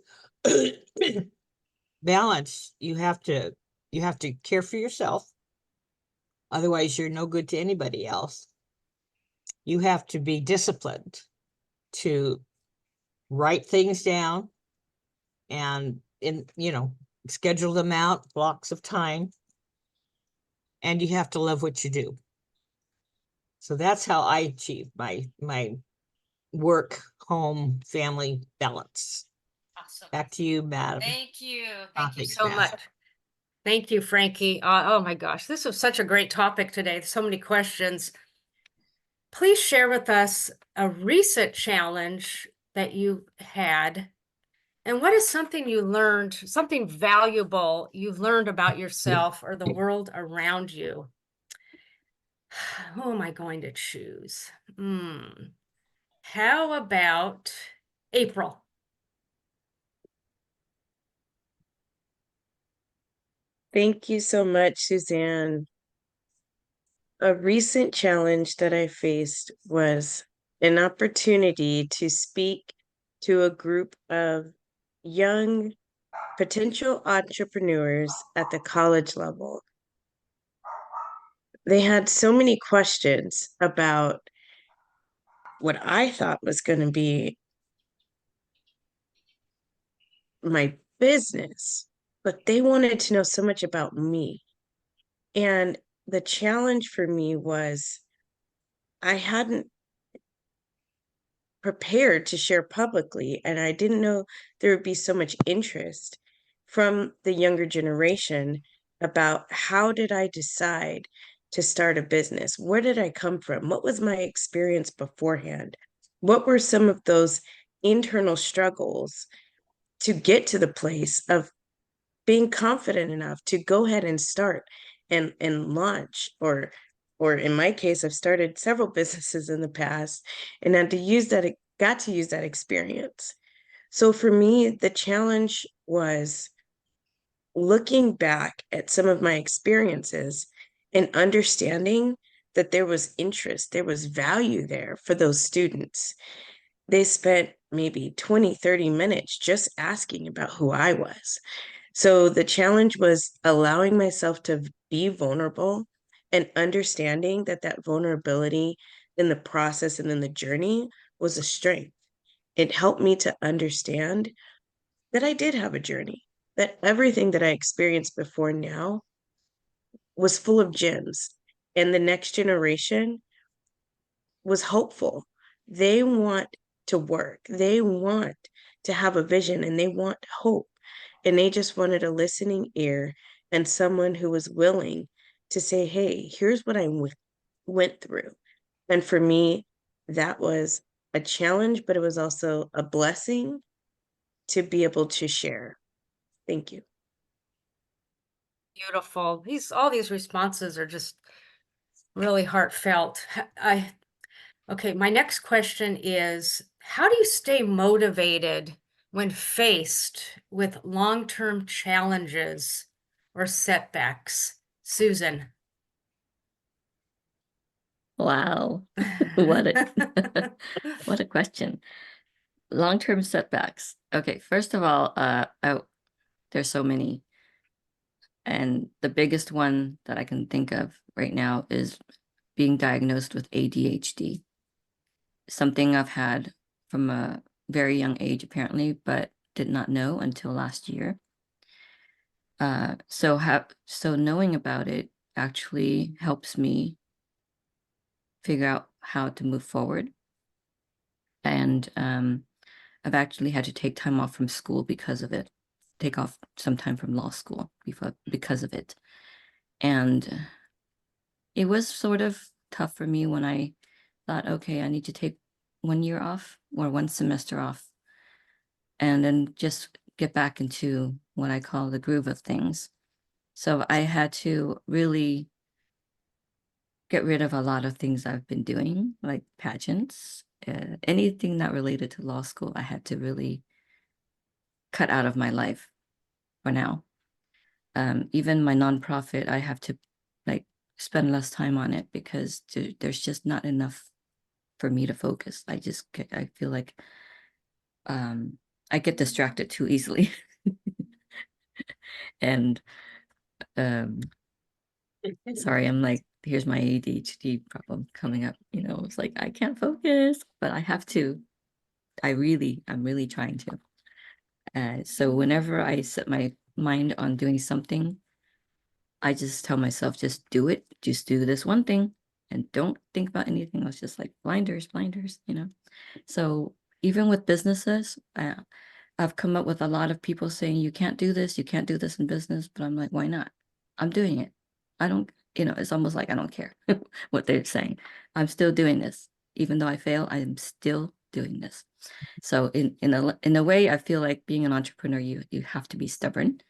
balance, you have to care for yourself. Otherwise, you're no good to anybody else. You have to be disciplined to write things down and schedule them out, blocks of time. And you have to love what you do. So that's how I achieve my work, home, family balance. Awesome. Back to you, madam. Thank you. Ah, Thank you thanks, so ma'am. much. Thank you, Frankie. Oh my gosh, this was such a great topic today. So many questions. Please share with us a recent challenge that you had. And what is something you learned, something valuable you've learned about yourself or the world around you? Who am I going to choose? How about April? Thank you so much, Suzanne. A recent challenge that I faced was an opportunity to speak to a group of young potential entrepreneurs at the college level. They had so many questions about what I thought was going to be my business, but they wanted to know so much about me. And the challenge for me was I hadn't prepared to share publicly, and I didn't know there would be so much interest from the younger generation about how did I decide to start a business? Where did I come from? What was my experience beforehand? What were some of those internal struggles to get to the place of being confident enough to go ahead and start and launch, or in my case, I've started several businesses in the past and had to use that, got to use that experience. So for me, the challenge was looking back at some of my experiences and understanding that there was interest, there was value there for those students. They spent maybe 20, 30 minutes just asking about who I was. So the challenge was allowing myself to be vulnerable and understanding that that vulnerability in the process and in the journey was a strength. It helped me to understand that I did have a journey, that everything that I experienced before now was full of gems. And the next generation was hopeful. They want to work, they want to have a vision, and they want hope. And they just wanted a listening ear and someone who was willing to say, hey, here's what I went through. And for me, that was a challenge, but it was also a blessing to be able to share. Thank you. Beautiful. All these responses are just really heartfelt. Okay, my next question is, how do you stay motivated when faced with long-term challenges or setbacks? Susan. Wow. What a what a question. Long-term setbacks. Okay, first of all, there's so many. And the biggest one that I can think of right now is being diagnosed with ADHD. Something I've had from a very young age, apparently, but did not know until last year. So knowing about it actually helps me figure out how to move forward. And I've actually had to take time off from school because of it, take off some time from law school because of it. And it was sort of tough for me when I thought, okay, I need to take 1 year off or 1 semester off and then just get back into what I call the groove of things. So I had to really get rid of a lot of things I've been doing, like pageants, anything that related to law school, I had to really cut out of my life for now. Even my nonprofit, I have to like spend less time on it because there's just not enough for me to focus. I feel like I get distracted too easily. And sorry, I'm like, here's my ADHD problem coming up. It's like I can't focus, but I have to. I'm really trying to. So whenever I set mind on doing something, I just tell myself, just do it, just do this one thing and don't think about anything else, just like blinders, you know? So even with businesses, I've come up with a lot of people saying, you can't do this in business, but I'm like, why not? I'm doing it. I don't, you know, it's almost like I don't care what they're saying. I'm still doing this. Even though I fail, I am still doing this. So in a way, I feel like being an entrepreneur, you have to be stubborn.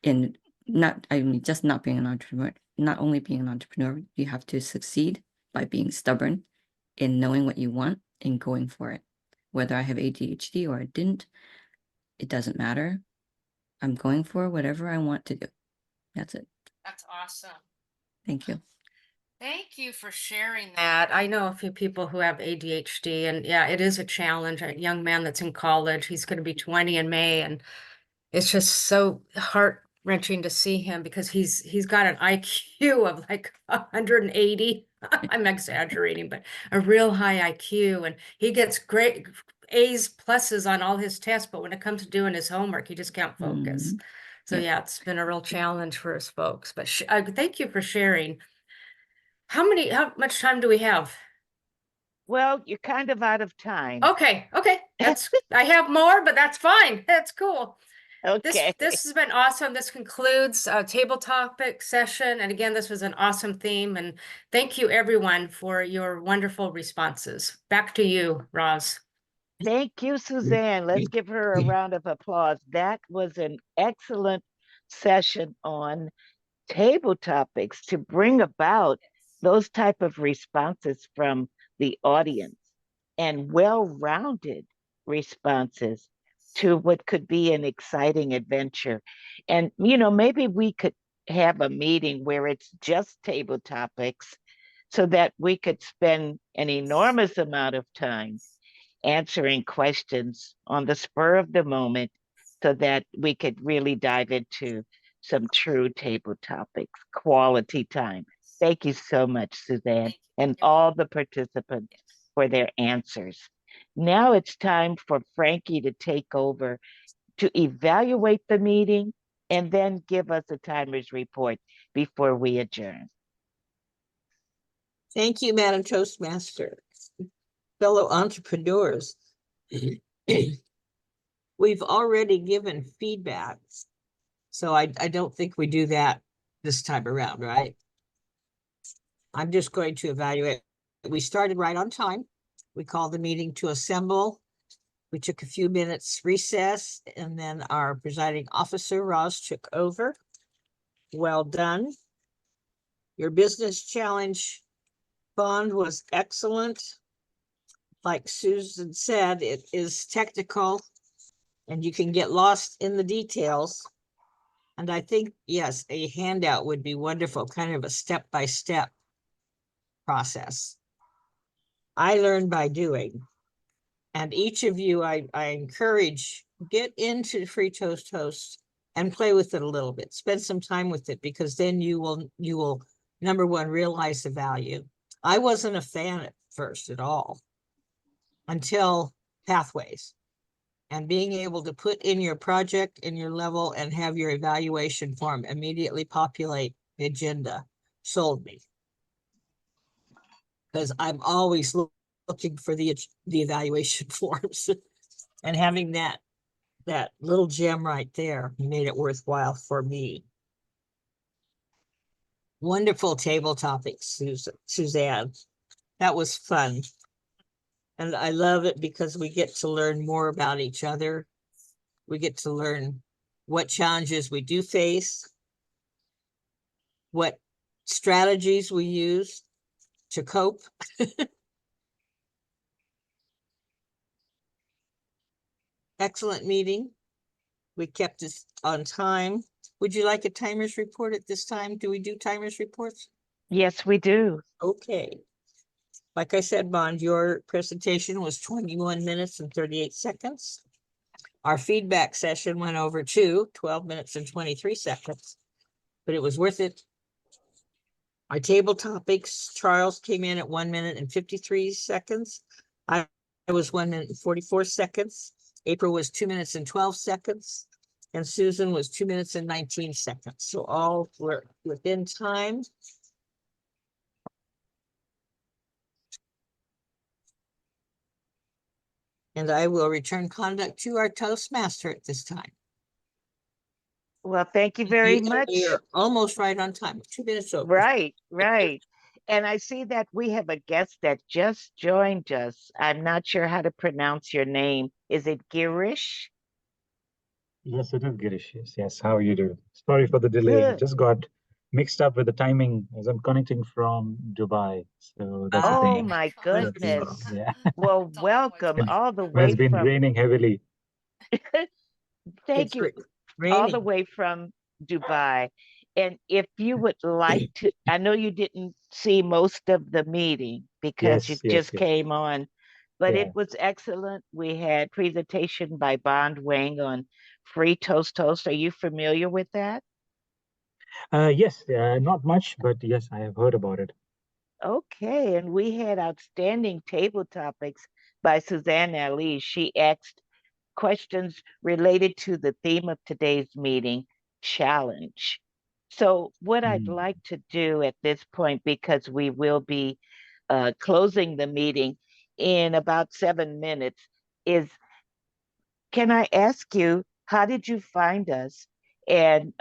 In not, I mean, just not being an entrepreneur, not only being an entrepreneur, you have to succeed by being stubborn in knowing what you want and going for it. Whether I have ADHD or I didn't, it doesn't matter. I'm going for whatever I want to do. That's it. That's awesome. Thank you. Thank you for sharing that. I know a few people who have ADHD, and yeah, it is a challenge. A young man that's in college, he's going to be 20 in May, and it's just so heart-wrenching to see him because he's got an IQ of like 180. I'm exaggerating, but a real high IQ, and he gets great A's, pluses on all his tests, but when it comes to doing his homework, he just can't focus. So Yep. yeah, it's been a real challenge for us folks. But thank you for sharing. How much time do we have? Well, you're kind of out of time. Okay, that's I have more, but that's fine. That's cool. Okay. This has been awesome. This concludes a table topic session. And again, this was an awesome theme. And thank you everyone for your wonderful responses. Back to you, Roz. Thank you, Suzanne. Let's give her a round of applause. That was an excellent session on table topics to bring about those type of responses from the audience and well-rounded responses to what could be an exciting adventure. And, you know, maybe we could have a meeting where it's just table topics so that we could spend an enormous amount of time answering questions on the spur of the moment so that we could really dive into some true table topics, quality time. Thank you so much, Suzanne, and all the participants for their answers. Now it's time for Frankie to take over to evaluate the meeting and then give us a timer's report before we adjourn. Thank you, Madam Toastmaster. Fellow entrepreneurs, we've already given feedback, so I don't think we do that this time around, right? I'm just going to evaluate. We started right on time. We called the meeting to assemble. We took a few minutes recess, and then our presiding officer, Roz, took over. Well done. Your business challenge bond was excellent. Like Susan said, it is technical and you can get lost in the details. And I think, yes, a handout would be wonderful, kind of a step-by-step process. I learn by doing. And each of you, I encourage, get into Free Toast Toast and play with it a little bit. Spend some time with it, because then you will, number one, realize the value. I wasn't a fan at first at all, until Pathways. And being able to put in your project, in your level, and have your evaluation form immediately populate the agenda sold me. Because I'm always looking for the evaluation forms. And having that little gem right there made it worthwhile for me. Wonderful table topics, Suzanne. That was fun. And I love it because we get to learn more about each other. We get to learn what challenges we do face, what strategies we use to cope. Excellent meeting. We kept it on time. Would you like a timer's report at this time? Do we do timer's reports? Yes, we do. Okay. Like I said, Bond, your presentation was 21 minutes and 38 seconds. Our feedback session went over to 12 minutes and 23 seconds, but it was worth it. Our table topics, Charles came in at 1 minute and 53 seconds. I was 1 minute and 44 seconds. April was 2 minutes and 12 seconds. And Susan was 2 minutes and 19 seconds. So all were within time. And I will return conduct to our Toastmaster at this time. Well, thank you very much. You're almost right on time, 2 minutes over. Right, right. And I see that we have a guest that just joined us. I'm not sure how to pronounce your name. Is it Girish? Yes, it is Girish. Yes. How are you doing? Sorry for the delay. Good. Just got mixed up with the timing as I'm connecting from Dubai. So that's the Oh thing. my That's, goodness. yeah. Well, welcome all the It's way been from, raining heavily. thank It's you, all the raining. way from Dubai. And if you would like to, I know you didn't see most of the meeting because you Yes. just came on, but it Yeah. was excellent. We had presentation by Bond Wang on free toast toast. Are you familiar with that? Yes. Not much, but yes, I have heard about it. Okay, and we had outstanding table topics by Suzanne Ali. She asked questions related to the theme of today's meeting, challenge. So, what I'd Mm. like to do at this point, because we will be closing the meeting in about 7 minutes, is can I ask you, how did you find us? And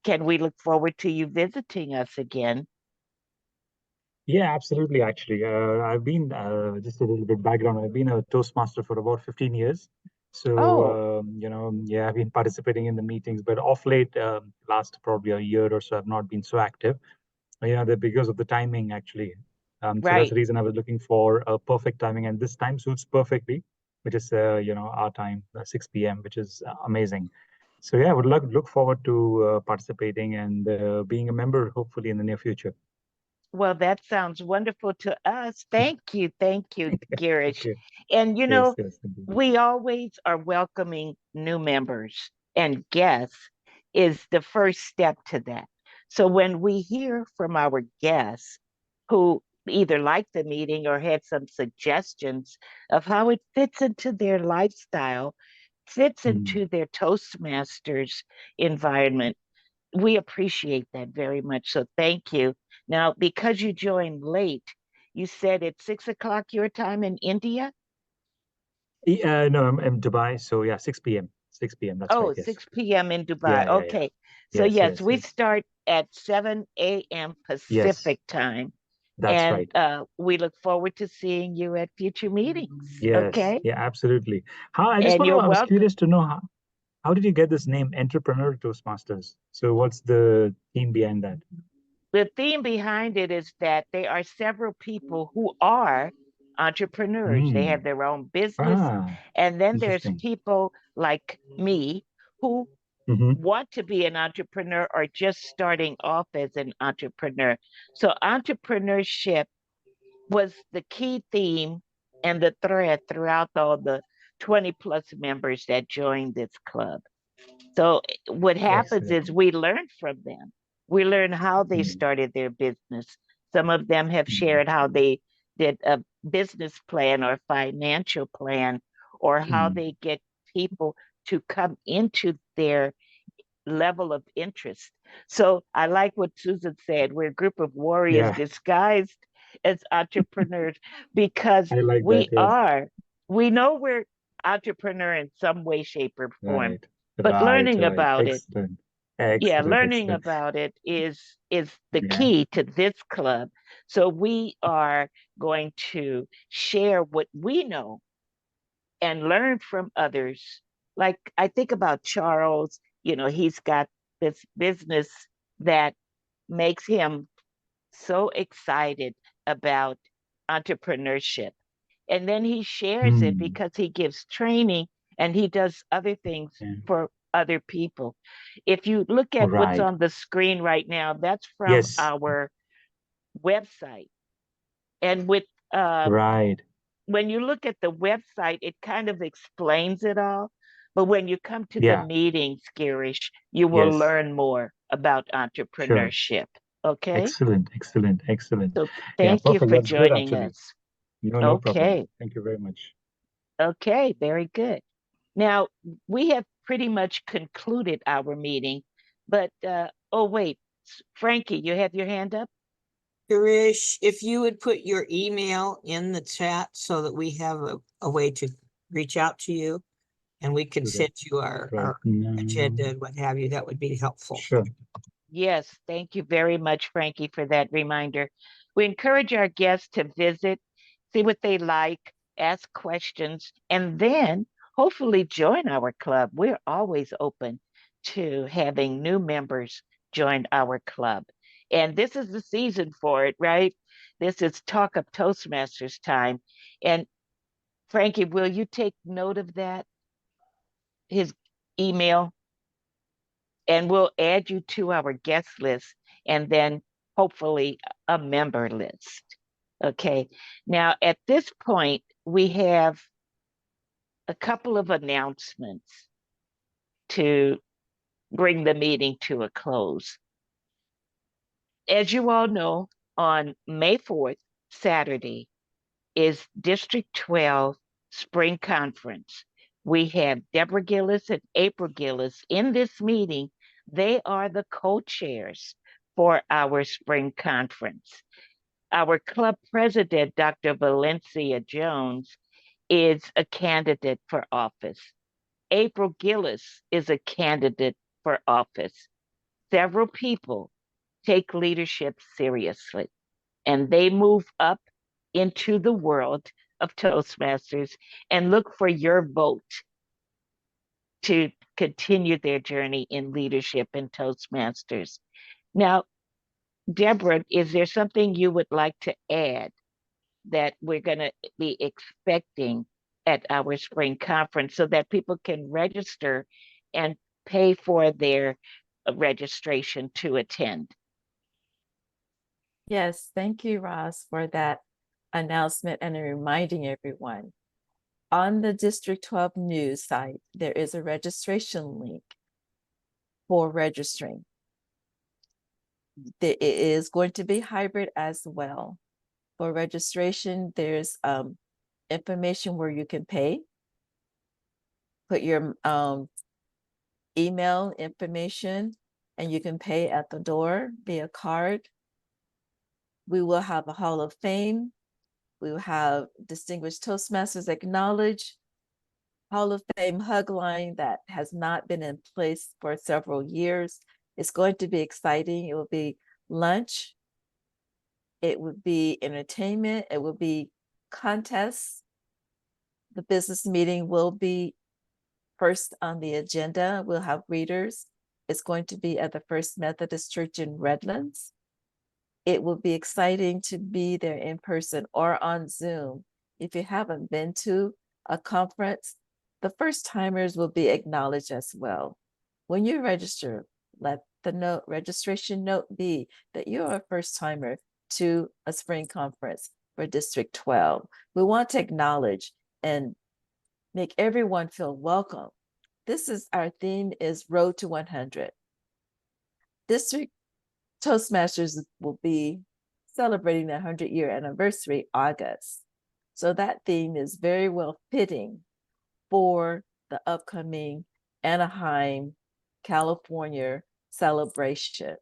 can we look forward to you visiting us again? Yeah, absolutely. Actually, I've been just a little bit background. I've been a Toastmaster for about 15 years. Oh, So, yeah, I've been participating in the meetings, but off late, last probably a year or so, I've not been so active. Because of the timing, actually. So that's right. the reason I was looking for a perfect timing, and this time suits perfectly, which is, our time, 6 p.m., which is amazing. So yeah, I would look forward to participating and being a member, hopefully in the near future. Well, that sounds wonderful to us. Thank you, Girish. Okay. And Yes, indeed. we always are welcoming new members, and guests is the first step to that. So when we hear from our guests who either liked the meeting or had some suggestions of how it fits into their lifestyle, fits Mm. into their Toastmasters environment, we appreciate that very much. So thank you. Now, because you joined late, you said it's 6 o'clock your time in India? No, I'm in Dubai, so yeah, 6 p.m. 6 p.m. That's right. Oh, Yes. 6 p.m. in Dubai. Yeah. Okay. So Yes, yes, yes, we yes. start at 7 a.m. Yes, Pacific time. that's And right. we look forward to seeing you at future meetings. Yes, Okay. yeah, absolutely. And you're I was welcome. curious to know how did you get this name, Entrepreneur Toastmasters? So what's the theme behind that? The theme behind it is that there are several people who are entrepreneurs. They have Mm. their own business. Ah, And then there's interesting. people like me who Mm-hmm. want to be an entrepreneur or just starting off as an entrepreneur. So, entrepreneurship was the key theme and the thread throughout all the 20 plus members that joined this club. So what happens Excellent. is we learn from them. We learn how they Mm. started their business. Some of them have Mm. shared how they did a business plan or financial plan, or how Mm. they get people to come into their level of interest. So I like what Susan said. We're a group of warriors Yeah, disguised as entrepreneurs because I like that. Yes. we know we're entrepreneur in some way, shape, or form, Right. but learning Right. about it, Excellent. yeah, Excellent. learning Excellent. about it is the Yeah. key to this club. So we are going to share what we know and learn from others. Like I think about Charles, he's got this business that makes him so excited about entrepreneurship. And then he shares it Mm. because he gives training and he does other things Yeah. for other people. If you look at what's Right. on the screen right now, that's from Yes. our website. And with Right. when you look at the website, it kind of explains it all. But when you come to the Yeah. meetings, Girish, you will Yes. learn more about Sure. entrepreneurship. Okay. Excellent. Excellent. Excellent. So Yeah, thank you perfect. for That's great, joining actually. us. No problem. Okay. Thank you very much. Okay. Very good. Now we have pretty much concluded our meeting. But oh wait, Frankie, you have your hand up? Girish, if you would put your email in the chat so that we have a way to reach out to you and we can Do that send you our right agenda now. and what have you, that would be helpful. Sure. Yes, thank you very much, Frankie, for that reminder. We encourage our guests to visit, see what they like, ask questions, and then hopefully join our club. We're always open to having new members join our club. And this is the season for it, right? This is Talk of Toastmasters time. And Frankie, will you take note of that? His email? And we'll add you to our guest list and then hopefully a member list. Okay. Now, at this point, we have a couple of announcements to bring the meeting to a close. As you all know, on May 4th, Saturday, is District 12 Spring Conference. We have Deborah Gillis and April Gillis in this meeting. They are the co-chairs for our spring conference. Our club president, Dr. Valencia Jones, is a candidate for office. April Gillis is a candidate for office. Several people take leadership seriously, and they move up into the world of Toastmasters and look for your vote to continue their journey in leadership in Toastmasters. Now, Deborah, is there something you would like to add that we're going to be expecting at our spring conference so that people can register and pay for their registration to attend? Yes, thank you, Roz, for that announcement and reminding everyone. On the District 12 news site, there is a registration link for registering. It is going to be hybrid as well. For registration, there's information where you can pay, put your email information, and you can pay at the door via card. We will have a Hall of Fame. We will have Distinguished Toastmasters Acknowledged, Hall of Fame hug line that has not been in place for several years. It's going to be exciting. It will be lunch. It would be entertainment. It will be contests. The business meeting will be first on the agenda. We'll have readers. It's going to be at the First Methodist Church in Redlands. It will be exciting to be there in person or on Zoom. If you haven't been to a conference, the first timers will be acknowledged as well. When you register, let the registration note be that you're a first timer to a spring conference for District 12. We want to acknowledge and make everyone feel welcome. Our theme is Road to 100. District Toastmasters will be celebrating the 100-year anniversary August. So that theme is very well fitting for the upcoming Anaheim, California celebration.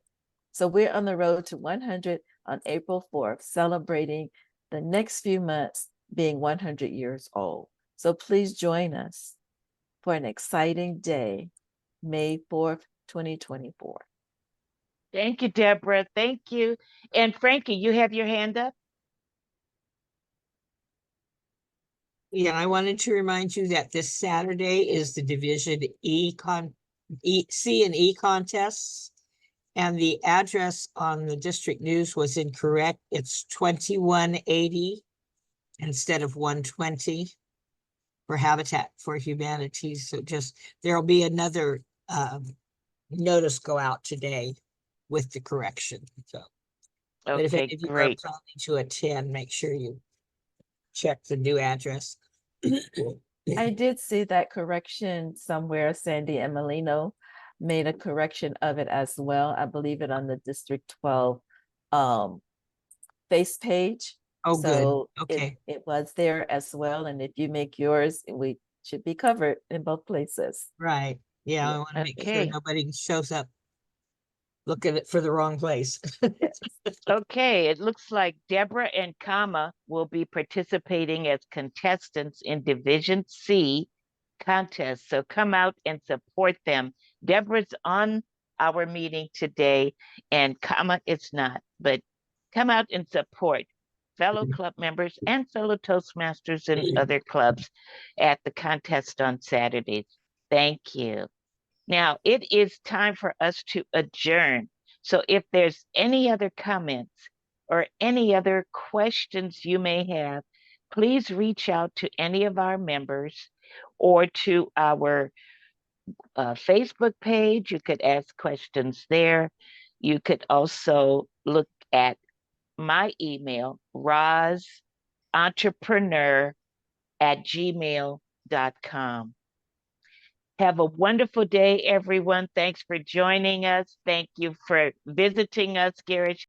So we're on the road to 100 on April 4th, celebrating the next few months being 100 years old. So please join us for an exciting day, May 4th, 2024. Thank you, Deborah. Thank you. And Frankie, you have your hand up? Yeah, I wanted to remind you that this Saturday is the Division C and E contests. And the address on the district news was incorrect. It's 2180 instead of 120 for Habitat for Humanity. So there'll be another notice go out today with the correction. So, but if Okay, any of you are great. planning to attend, make sure you check the new address. I did see that correction somewhere. Sandy Emelino made a correction of it as well. I believe it on the District 12 face page. Oh, so good. Okay. it was there as well. And if you make yours, we should be covered in both places. Right. Yeah, I Yeah, want to make sure okay. nobody shows up looking for the wrong place. Okay, it looks like Deborah and Kama will be participating as contestants in Division C contest. So come out and support them. Deborah's on our meeting today and Kama is not, but come out and support fellow club members and fellow Toastmasters and other clubs at the contest on Saturdays. Thank you. Now it is time for us to adjourn. So if there's any other comments or any other questions you may have, please reach out to any of our members or to our Facebook page. You could ask questions there. You could also look at my email, rozentrepreneur@gmail.com. Have a wonderful day, everyone. Thanks for joining us. Thank you for visiting us, Garrett.